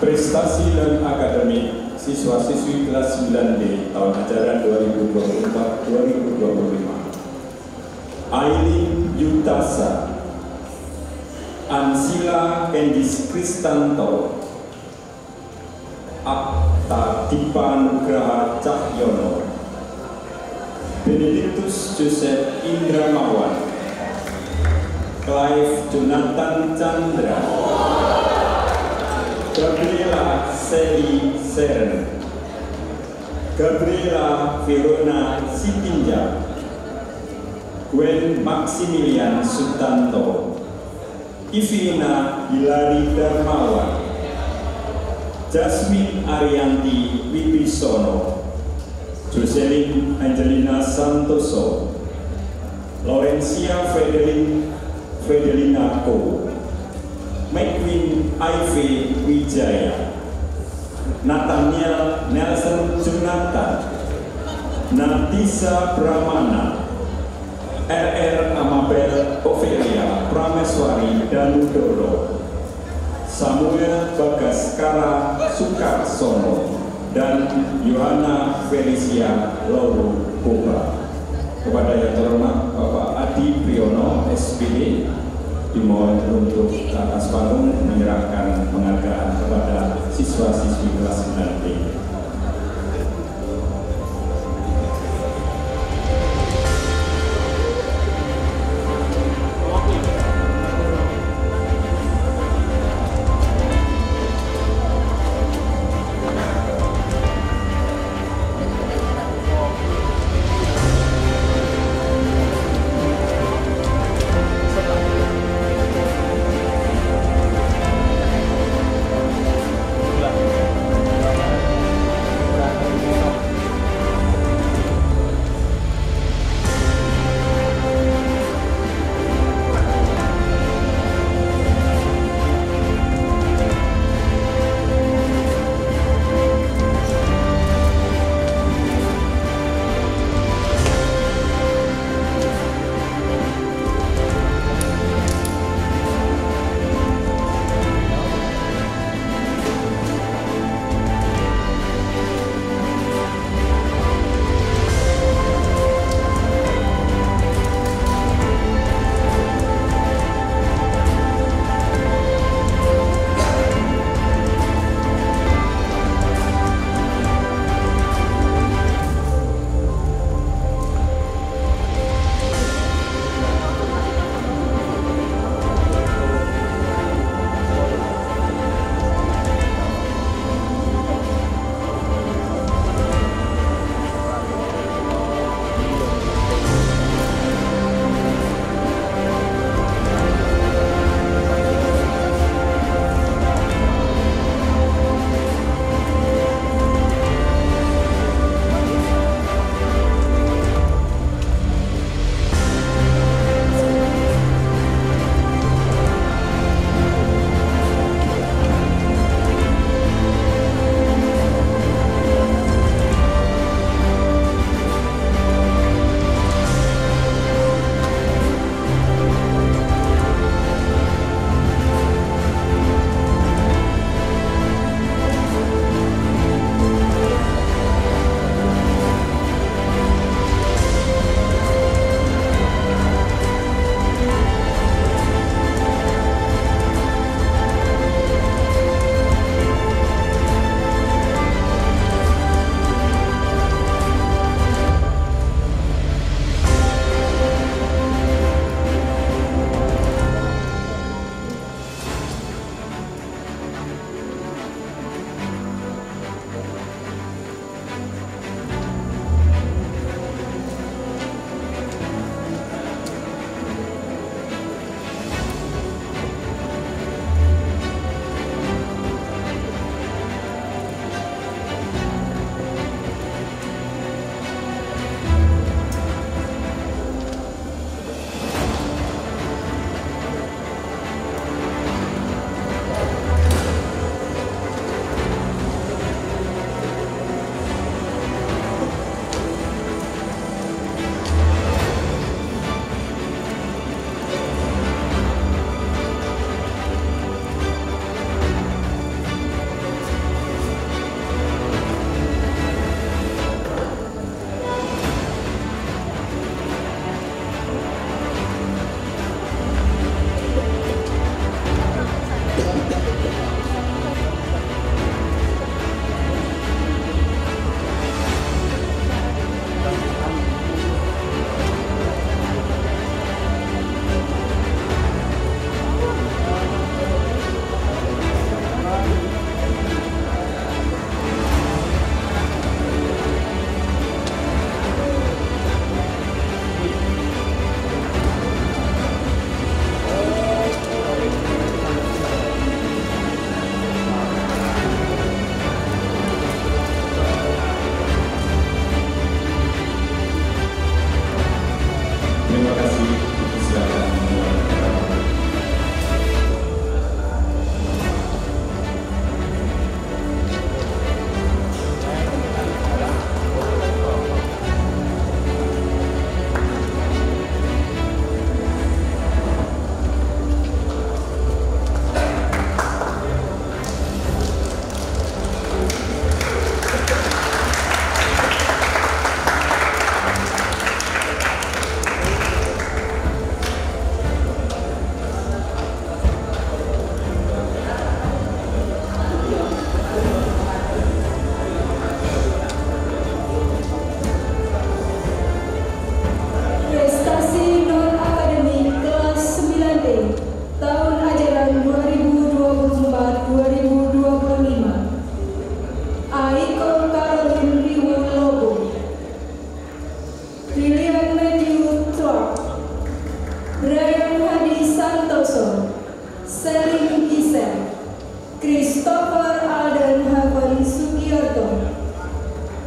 [SPEAKER 7] Prestasi dan akademik siswa-siswi kelas 9D tahun ajaran 2024-2025. Aileen Yutasa, Ansila Kendis Kristanto, Akta Dipa Nugraha Cahyono, Benedictus Joseph Indramawan, Clive Jonathan Chandra, Gabriela Seli Seren, Gabriela Verona Sitinja, Gwen Maximilian Sutanto, Ivina Hilari Darmawan, Jasmine Arianti Wibisono, Jocelyn Angelina Santoso, Laurencia Fedelina Ko, McQueen Ivy Wijaya, Nathaniel Nelson Jonathan, Natisa Brahmana, RR Amabel Ofelia Prameswari Danudoro, Samuel Bagaskara Sukarsono, dan Yohana Felicia Lauru Boba. Kepada yang terhormat Bapak Adi Priyono SPD, dimohon untuk ke atas panggung menyerahkan penghargaan kepada siswa-siswi kelas 9D.
[SPEAKER 8] Sugiarto,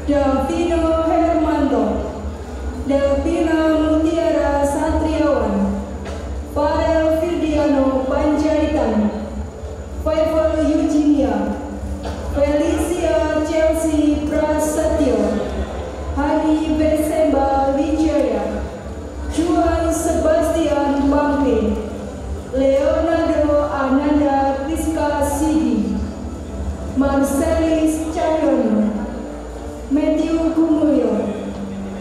[SPEAKER 8] Davino Hermanto, Delvina Mutiara Satriawan, Farel Firdiano Panjaitan, Favour Eugenia, Felicia Chelsea Prasetyo, Hani Besemba Wijaya, Juan Sebastian Bangke, Leonardo Ananda Priska Sidi, Marcelis Cahyono, Matthew Gumuyo,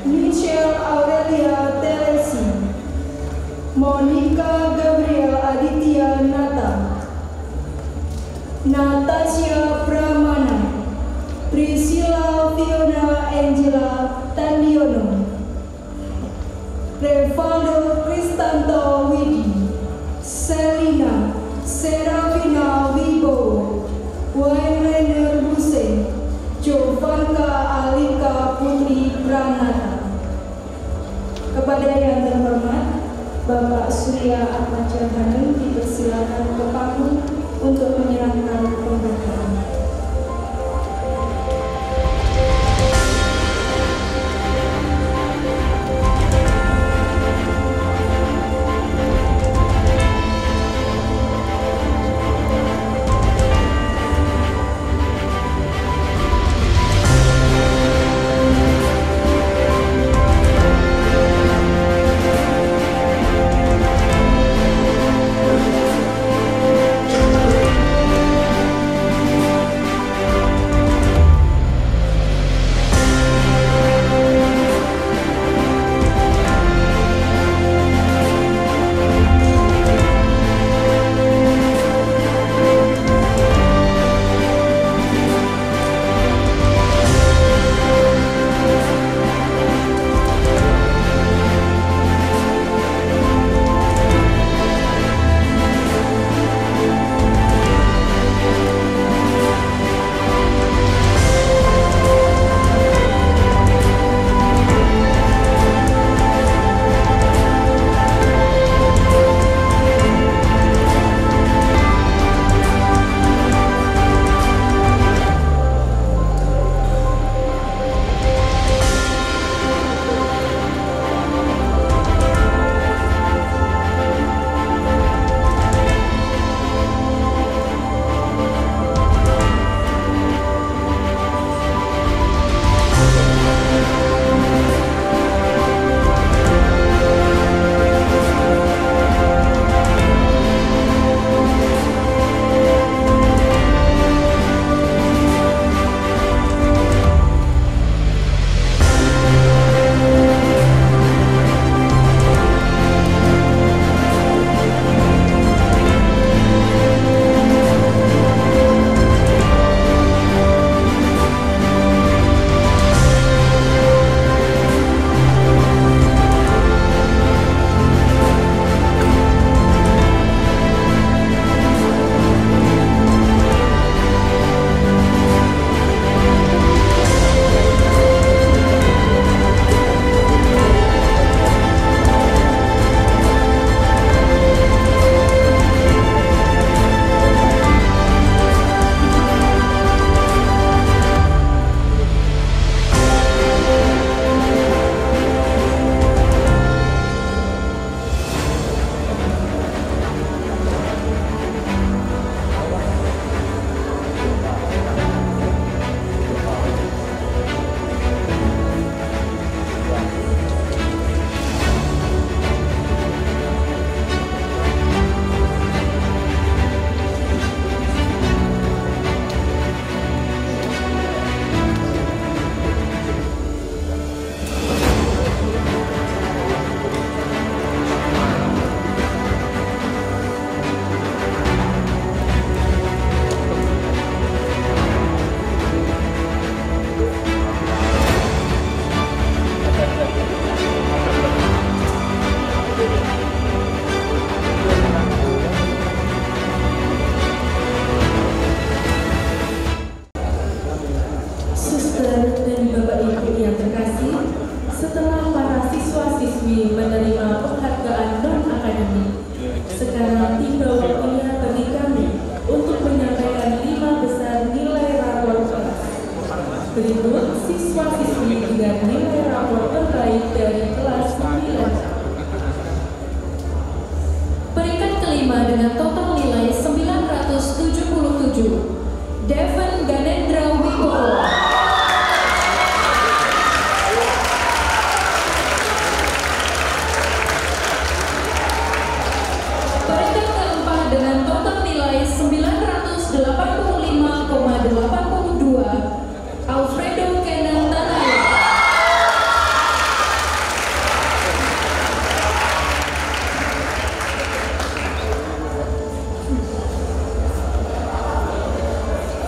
[SPEAKER 8] Michelle Aurelia Teresi, Monica Gabriel Aditya Nata, Natasha Pramana, Priscilla Fiona Angela Tandiono, Revaldo Kristanto Widi, Selina Serafina Wibowo, Wayne Hussein, Jovanka Alika Putri Pranata. Kepada yang terhormat, Bapak Surya Ahmad Jahaneng dipersilakan ke panggung untuk menyerahkan penghargaan.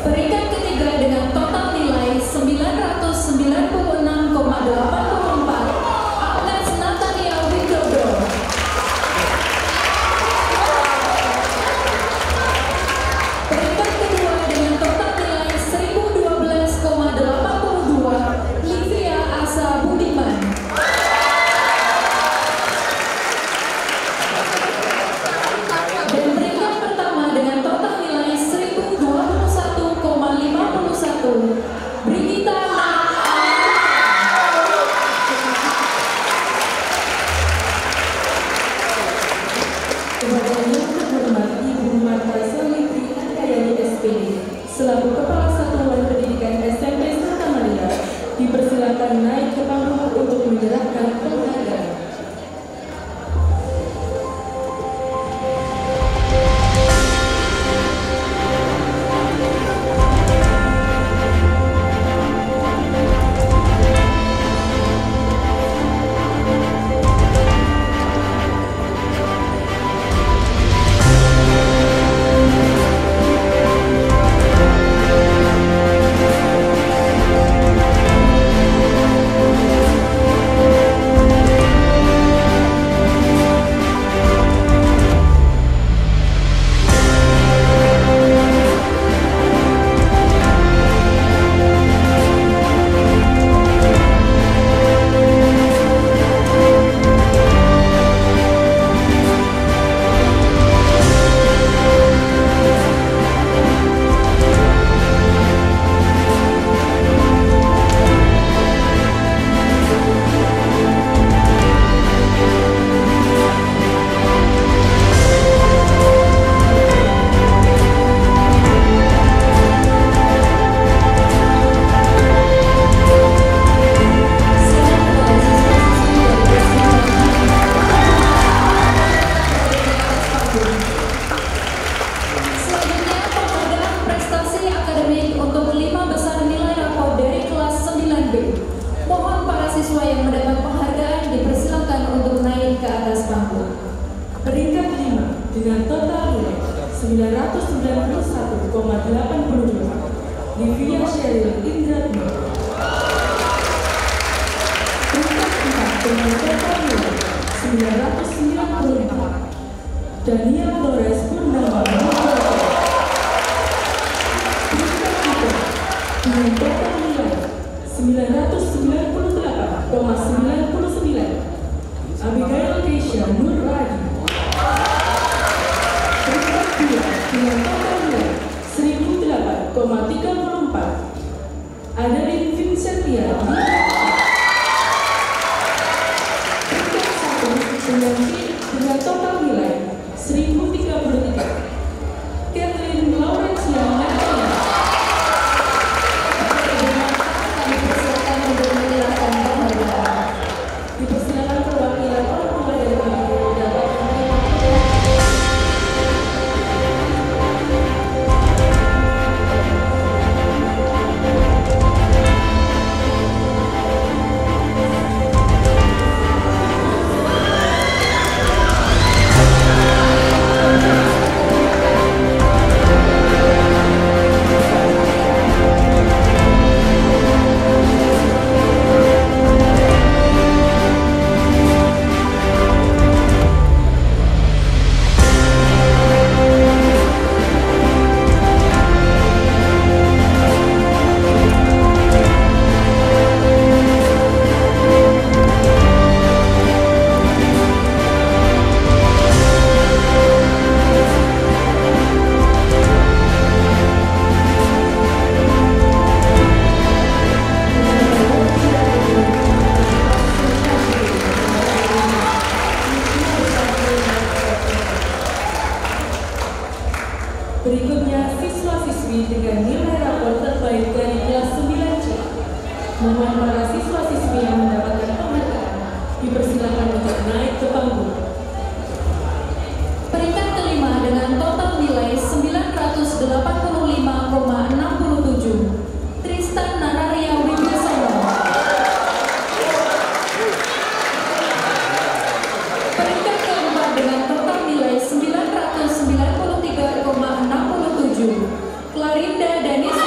[SPEAKER 3] Peringkat ketiga dengan total nilai 996,84, Agnes Natania Widodo. Peringkat kedua dengan total nilai 1012,82, Livia Asa Budiman. Dan peringkat pertama dengan total nilai 1021,51, Brigita
[SPEAKER 5] Kepada yang terhormat Ibu Marta Salibri Handayani SPD, selaku Kepala Satuan Pendidikan SMP Santa Maria, dipersilakan naik ke panggung untuk menyerahkan penghargaan.
[SPEAKER 3] Selanjutnya, penghargaan prestasi akademik untuk 5 besar nilai rapor dari kelas 9B. Mohon para siswa yang mendapat penghargaan dipersilakan untuk naik ke atas panggung.
[SPEAKER 5] Peringkat 5 dengan total nilai 991,82, Livia Sheryl Indratma. Peringkat 4 dengan total nilai 994, Daniel Flores Purnama. Peringkat 3 dengan total nilai 998,99, Abigail Keisha Nur Radi. Peringkat 2 dengan total nilai 1008,34, Adeline Vincentia. Peringkat 1 dengan total nilai 1033, Kathleen Laurencia Natania.
[SPEAKER 3] Kami persilakan untuk menyerahkan penghargaan.
[SPEAKER 5] Dipersilakan perwakilan orang tua dari panggung dapat menerima penghargaan. Berikutnya siswa-siswi dengan nilai rapor terbaik dari kelas 9C. Mohon para siswa-siswi yang mendapatkan penghargaan dipersilakan untuk naik ke panggung.
[SPEAKER 3] Peringkat kelima dengan total nilai 985,67, Tristan Nararia Wibisono. Peringkat keempat dengan total nilai 993,67, Clarinda Danis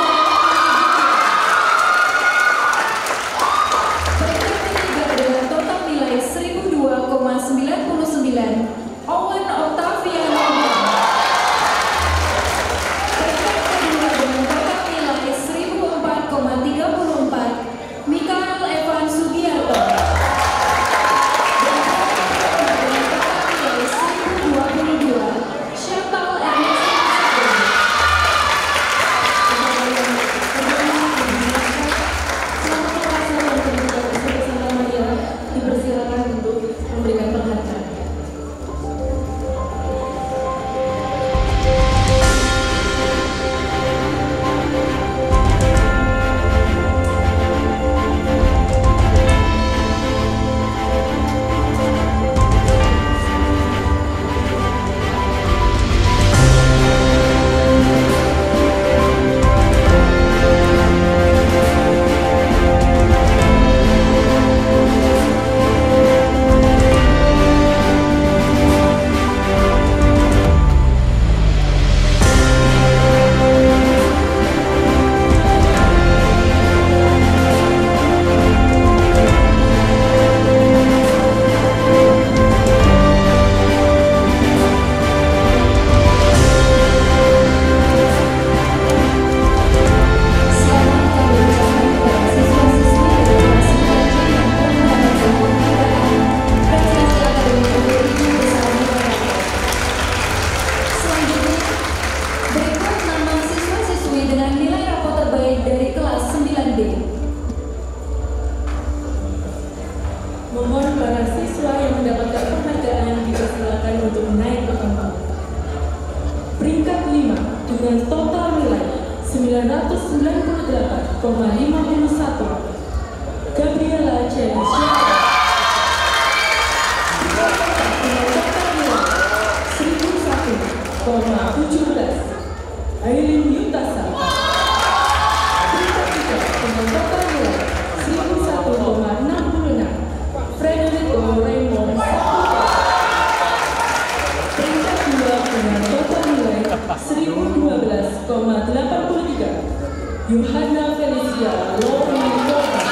[SPEAKER 5] 998,51. Gabriela Celisha dengan total nilai 1001,17. Aileen Yutasa peringkat 3 dengan total nilai 1001,66. Frederico Raymond peringkat 2 dengan total nilai 1012,83. Yohana Felicia Lori Lora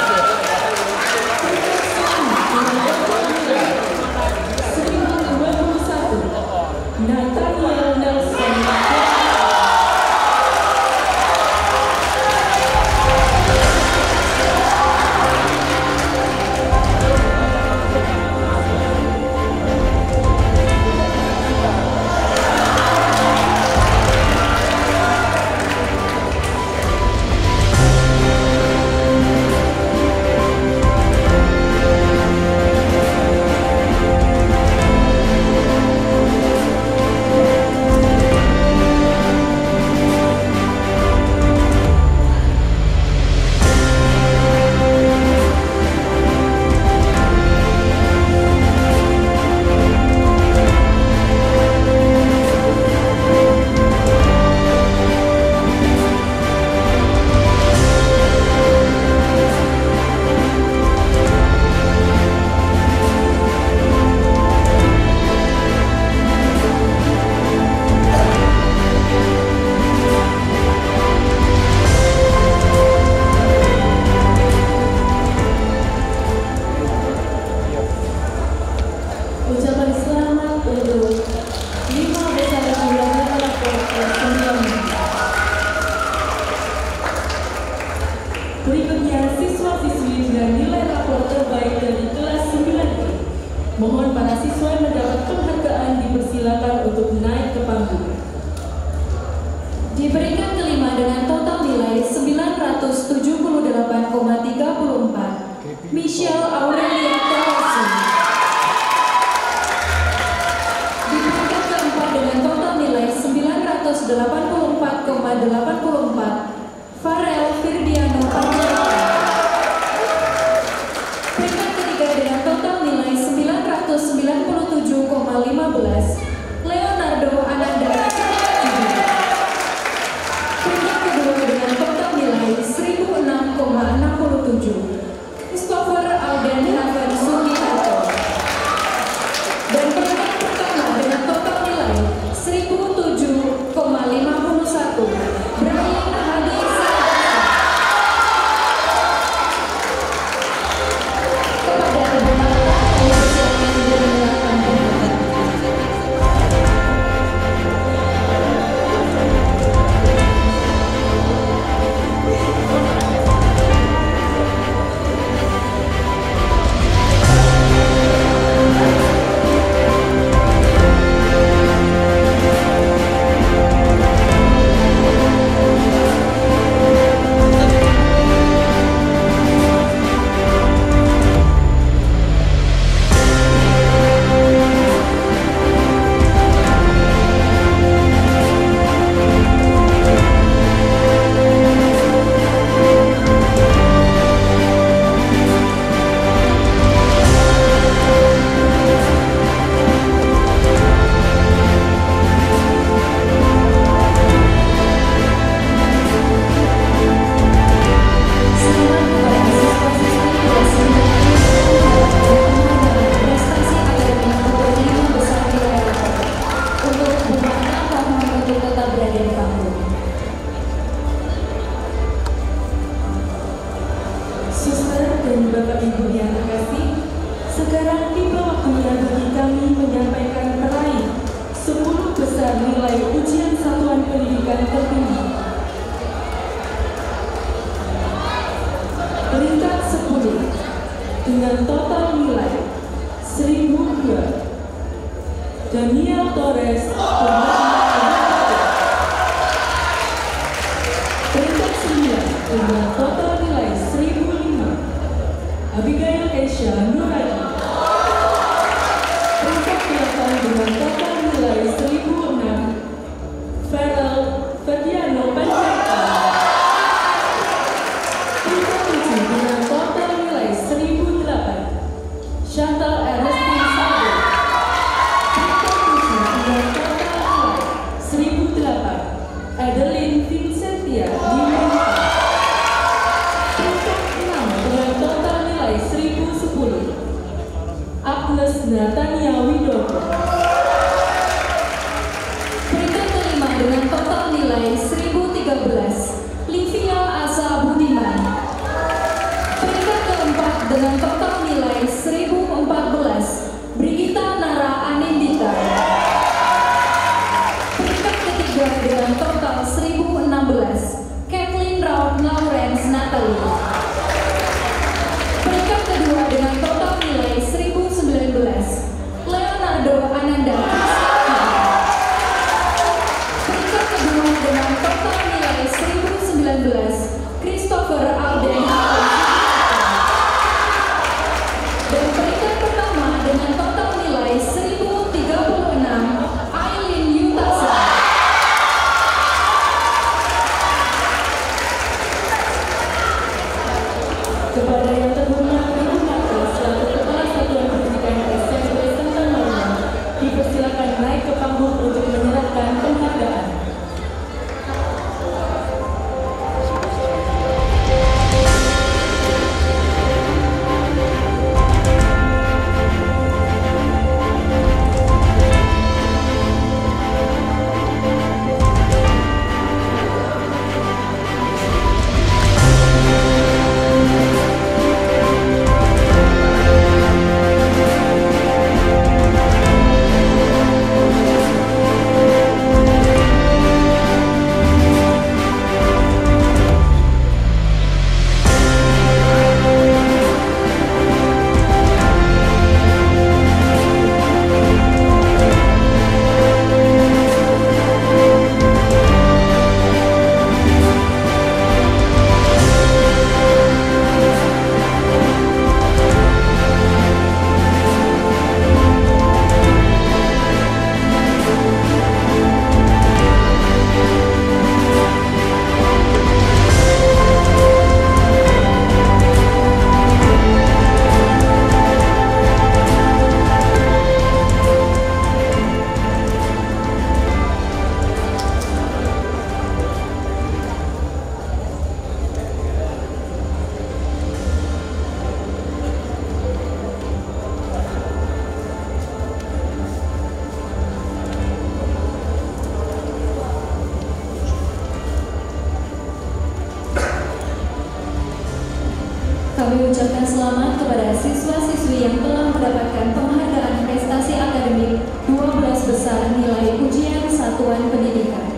[SPEAKER 5] peringkat 1 dengan total nilai 1021. Nathaniel Nelson ucapan selamat untuk 5 besar jumlah nilai rapor kelas 9. Berikutnya siswa-siswi dengan nilai rapor terbaik dari kelas 9B. Mohon para siswa yang mendapat penghargaan dipersilakan untuk naik ke panggung.
[SPEAKER 3] Di peringkat kelima dengan total nilai 978,34, Michelle Aurelia Tawasi. Di peringkat keempat dengan total nilai 984,84, Farel Firdiano Panjaitan. Peringkat ketiga dengan total nilai 997,15, Leonardo Ananda Cahayadi. Peringkat kedua dengan total nilai 1006,67, Christopher Alden Haven Sugiharto. Dan peringkat pertama dengan total nilai 1007,51, Brian Hadi Sarjasa. Kepada pemenang saya silakan didengarkan penghargaan. Suster dan Bapak Ibu yang terkasih, sekarang tiba waktunya bagi kami menyampaikan peraih 10 besar nilai ujian satuan pendidikan tertinggi. Peringkat 10 dengan total nilai 1002, Daniel Torres peringkat 9 dengan total nilai 1005, Abigail Keisha Nuradi. Peringkat 8 dengan total nilai 1006, Farel Firdiano Panjaitan.
[SPEAKER 5] Natania Widodo.
[SPEAKER 3] Peringkat kelima dengan total nilai 1013, Livia Asa Budiman. Peringkat keempat dengan total nilai 1014, Brigita Nara Anindita. Peringkat ketiga dengan total 1016, Kathleen Raut Lawrence Natalie. Peringkat kedua dengan total nilai 1019, Leonardo Ananda Kristiana. Peringkat kedua dengan total nilai 1019, Christopher Alden. Dan peringkat pertama dengan total nilai 1036, Aileen Yutasa.
[SPEAKER 5] Kepada yang terhormat Ibu Marta selaku Kepala Satuan Pendidikan SMP Santa Maria, dipersilakan naik ke panggung untuk menyerahkan penghargaan.
[SPEAKER 3] Kami ucapkan selamat kepada siswa-siswi yang telah mendapatkan penghargaan prestasi akademik 12 besar nilai ujian satuan pendidikan.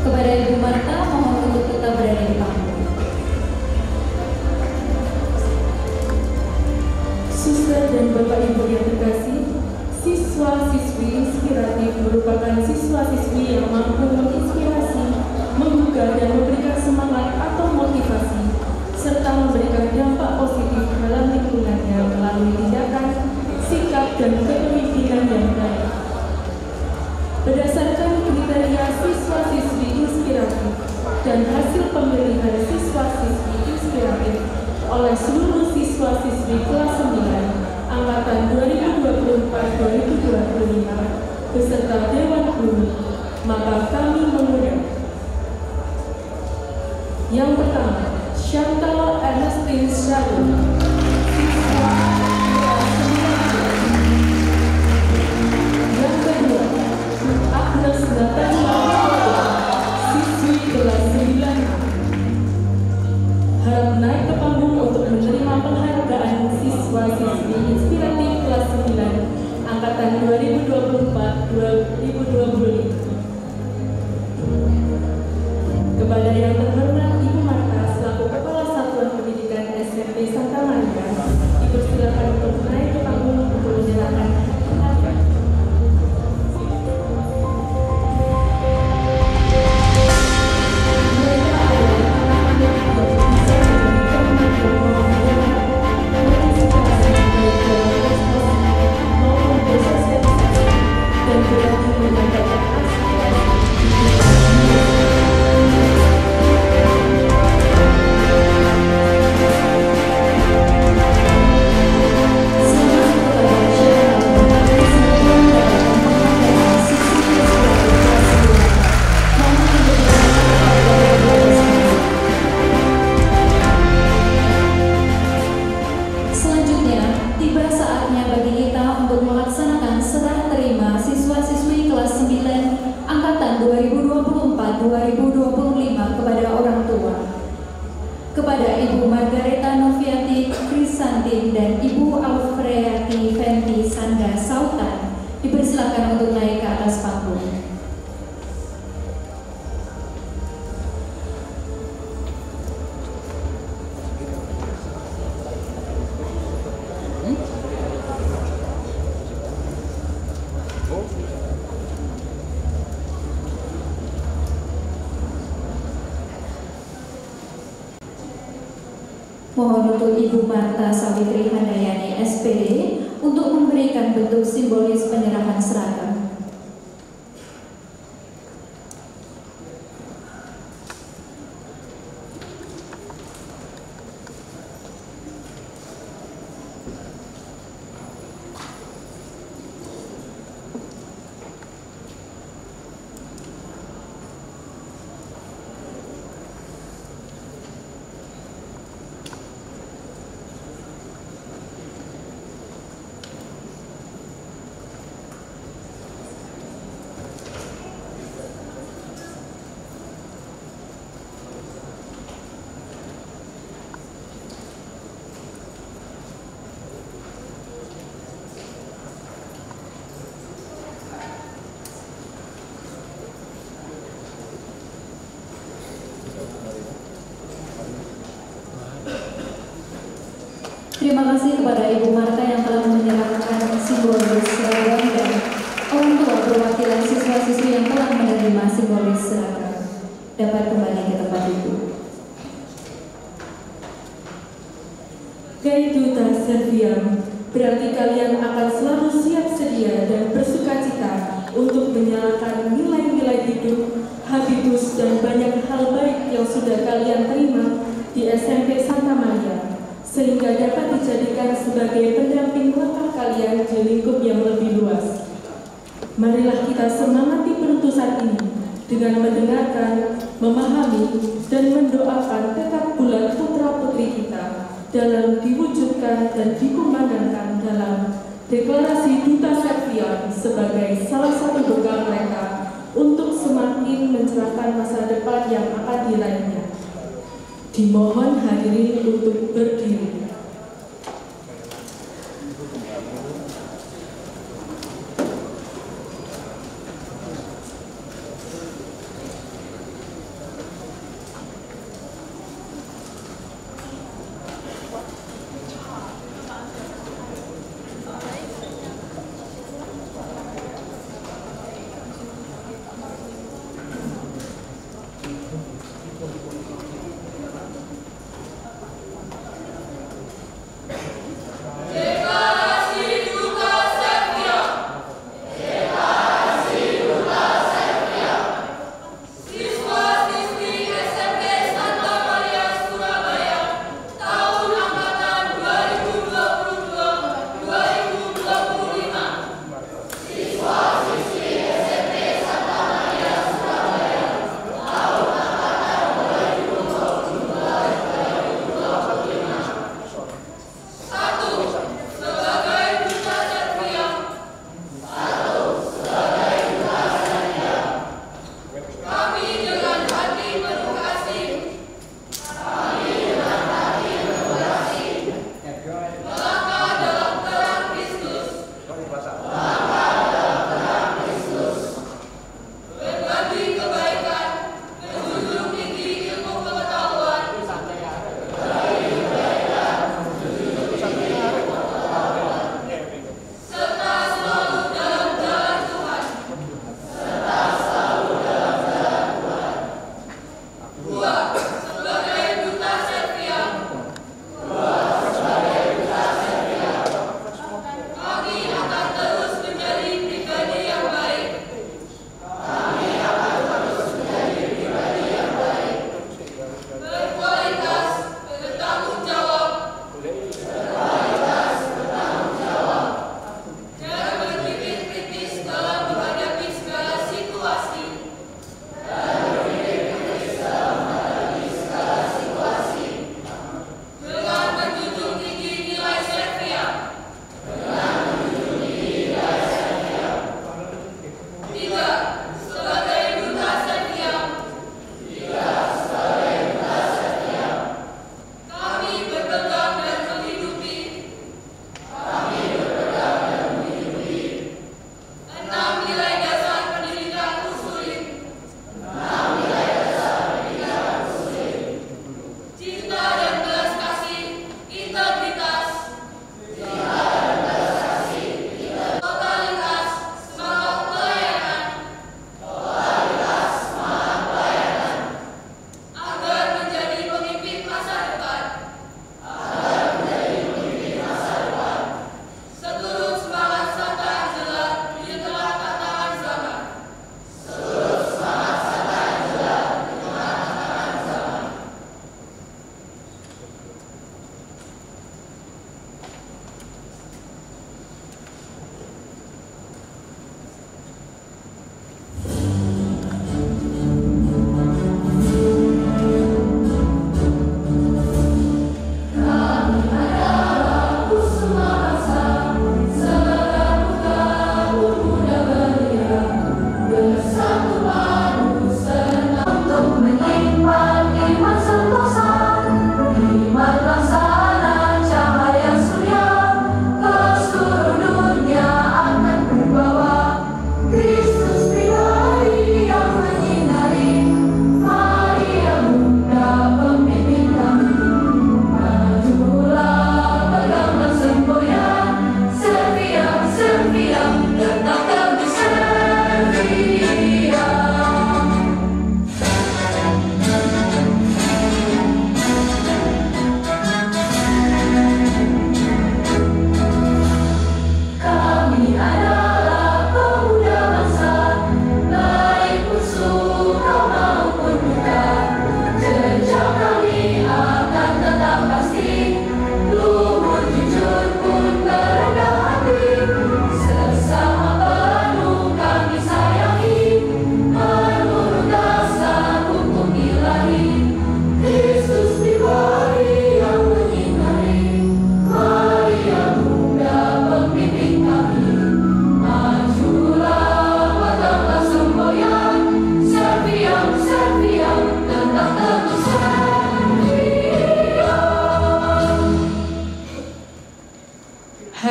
[SPEAKER 3] Kepada Ibu Marta, mohon untuk tetap berada di panggung.
[SPEAKER 5] Suster dan Bapak Ibu yang terkasih, siswa-siswi inspiratif merupakan siswa-siswi yang mampu menginspirasi, menggugah dan memberikan semangat atau motivasi, serta memberikan dampak positif dalam lingkungannya melalui tindakan, sikap, dan kepemimpinan yang baik. Berdasarkan kriteria siswa-siswi inspiratif dan hasil pemilihan siswa-siswi inspiratif oleh seluruh siswa-siswi kelas 9 Angkatan 2024-2025 beserta Dewan Guru, maka kami mengundang yang pertama, Chantal Ernestine Shadow, siswa kelas 9. Yang kedua, Agnes Natania Widodo, siswi kelas 9. Harap naik ke panggung untuk menerima penghargaan siswa-siswi inspiratif kelas 9 Angkatan 2024-2025. Kepada yang terhormat Ibu Marta selaku Kepala Satuan Pendidikan SMP Santa Maria, dipersilakan untuk naik ke panggung untuk menyerahkan penghargaan. Dan berani menyampaikan aspirasi
[SPEAKER 3] dipersilahkan untuk naik ke atas panggung. Mohon untuk Ibu Marta Sawitri Handayani SPD untuk memberikan bentuk simbolis penyerahan seragam. Terima kasih kepada Ibu Marta yang telah menyerahkan simbolis seragam dan orang tua perwakilan siswa-siswi yang telah menerima simbolis seragam. Dapat kembali ke tempat duduk.
[SPEAKER 5] Gaituta Serviam, berarti kalian akan selalu siap sedia dan bersukacita untuk menyalakan nilai-nilai hidup, habitus, dan banyak hal baik yang sudah kalian terima di SMP Santa Maria, sehingga dapat dijadikan sebagai pendamping langkah kalian di lingkup yang lebih luas. Marilah kita semangati penutusan ini dengan mendengarkan, memahami, dan mendoakan tekad bulat putra-putri kita dalam diwujudkan dan dikumandangkan dalam deklarasi Duta Serviam sebagai salah satu bekal mereka untuk semakin mencerahkan masa depan yang akan diraihnya. Dimohon hadirin untuk berdiri.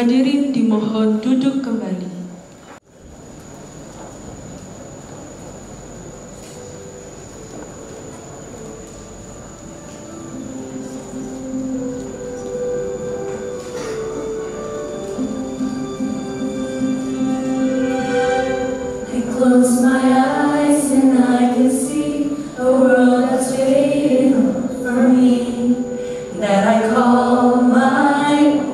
[SPEAKER 5] Hadirin dimohon duduk kembali.
[SPEAKER 9] Close my eyes and I can see a world that's waiting for me, that I call my own.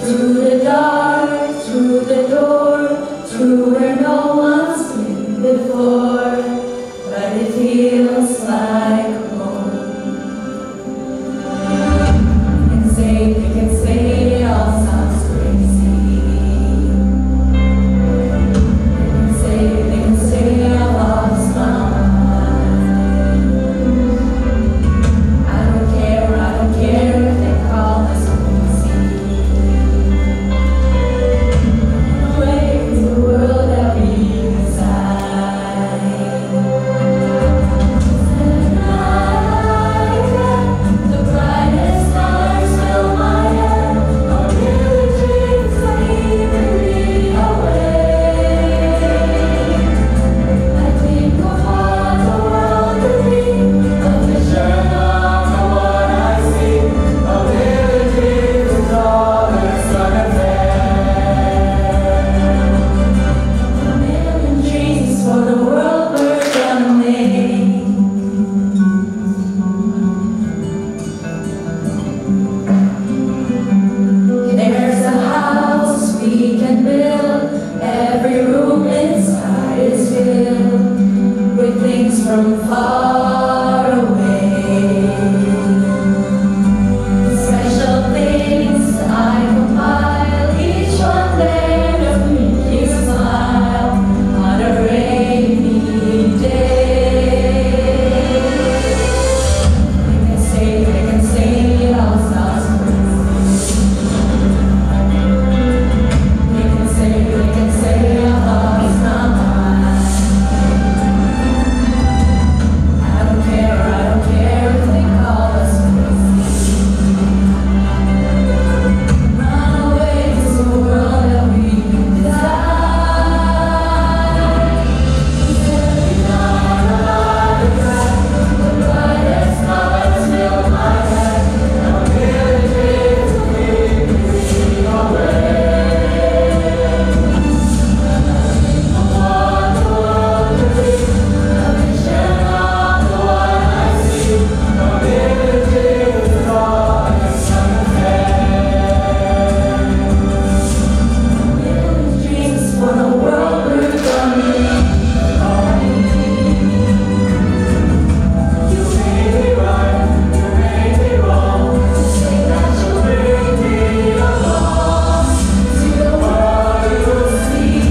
[SPEAKER 9] Through the dark, through the door, through where no one's been before, but it feels like home. They can say it all sounds crazy. They can say I lost my mind. I don't care if they call us crazy. Away is the world that we reside. The brightest stars fill my head. Our really dreams are keeping me awake. I think of what the world could be, a vision of what I see. A really dream is all it's gonna take. A million dreams for the world we're gonna make. There's a house we can build. Every room inside is filled with things from far away. Special things I compile, each one there to make you smile on a rainy day. They can say it all sounds crazy. They can say I lost my mind. I don't care if they call us crazy. Run away to the world that we desire. Every night I lie to cry, the brightest stars fill my head. I really dream to keep me away. Dreams for the world we're gonna make. You may be right, you may be wrong. Say that you'll bring me along to the world you'll see,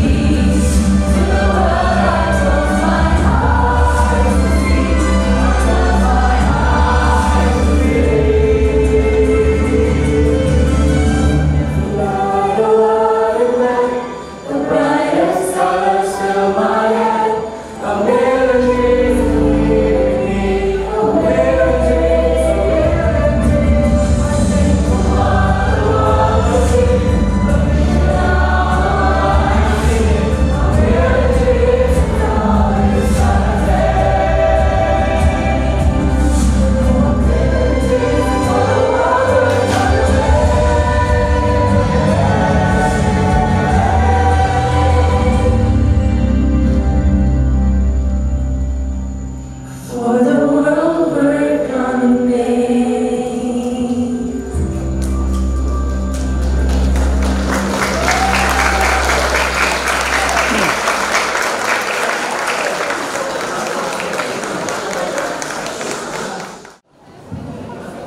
[SPEAKER 9] to the world I close my eyes to see, I close my eyes to see. The brightest stars fill my head. A million dreams to keep me. A million dreams, a million dreams. I think of what the world will see. A vision of what I see. A million dreams is all it's gonna take. A million dreams for the world we're gonna for the world we're gonna make.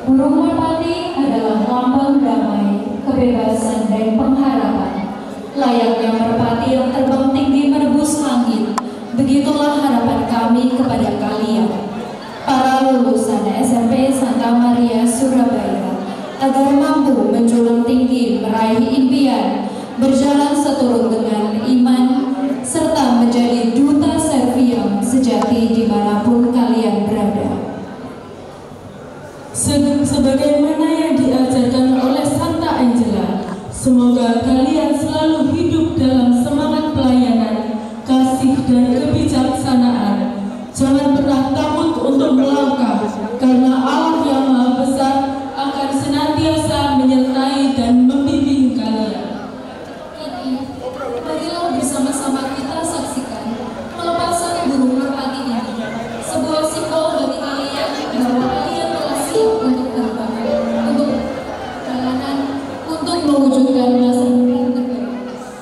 [SPEAKER 3] Burung merpati adalah lambang damai, kebebasan, dan pengharapan. Layaknya merpati yang terbang tinggi menembus langit, begitulah harapan kami kepada kalian, para lulusan SMP Santa Maria Surabaya, agar mampu menjulang tinggi meraih impian, berjalan seturut dengan iman, serta menjadi duta Serviam sejati dimanapun kalian berada.
[SPEAKER 5] Sebagaimana yang diajarkan selalu hidup dalam semangat pelayanan, kasih dan kebijaksanaan. Jangan pernah takut untuk melangkah, karena Allah yang Maha Besar akan senantiasa menyertai dan membimbing kalian.
[SPEAKER 3] Marilah bersama-sama kita saksikan pelepasan burung merpati ini, sebuah simbol bagi kalian bahwa kalian telah siap untuk terbang, untuk perjalanan, untuk mewujudkan masa depan terbaik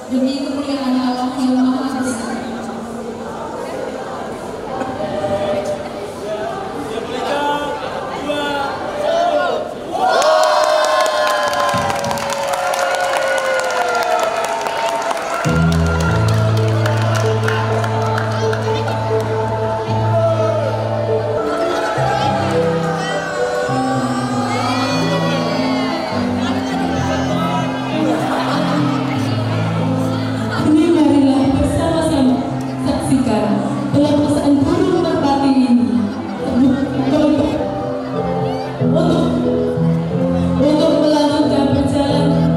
[SPEAKER 3] demi kemuliaan Allah yang Maha Besar.
[SPEAKER 5] Kini marilah bersama-sama saksikan pelepasan burung merpati ini untuk melanjutkan perjalanan.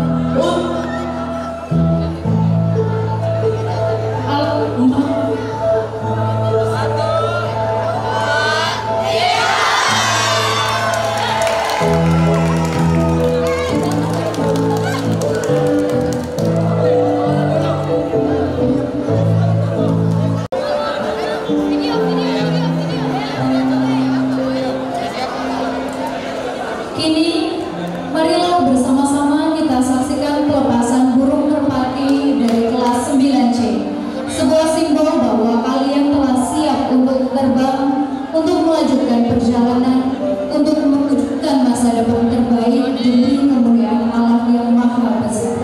[SPEAKER 3] Kini, marilah bersama-sama kita saksikan pelepasan burung merpati dari kelas 9C. Sebuah simbol bahwa kalian telah siap untuk terbang, untuk melanjutkan perjalanan, untuk mewujudkan masa depan terbaik demi kemuliaan Allah yang Maha Besar.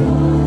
[SPEAKER 5] Thank you.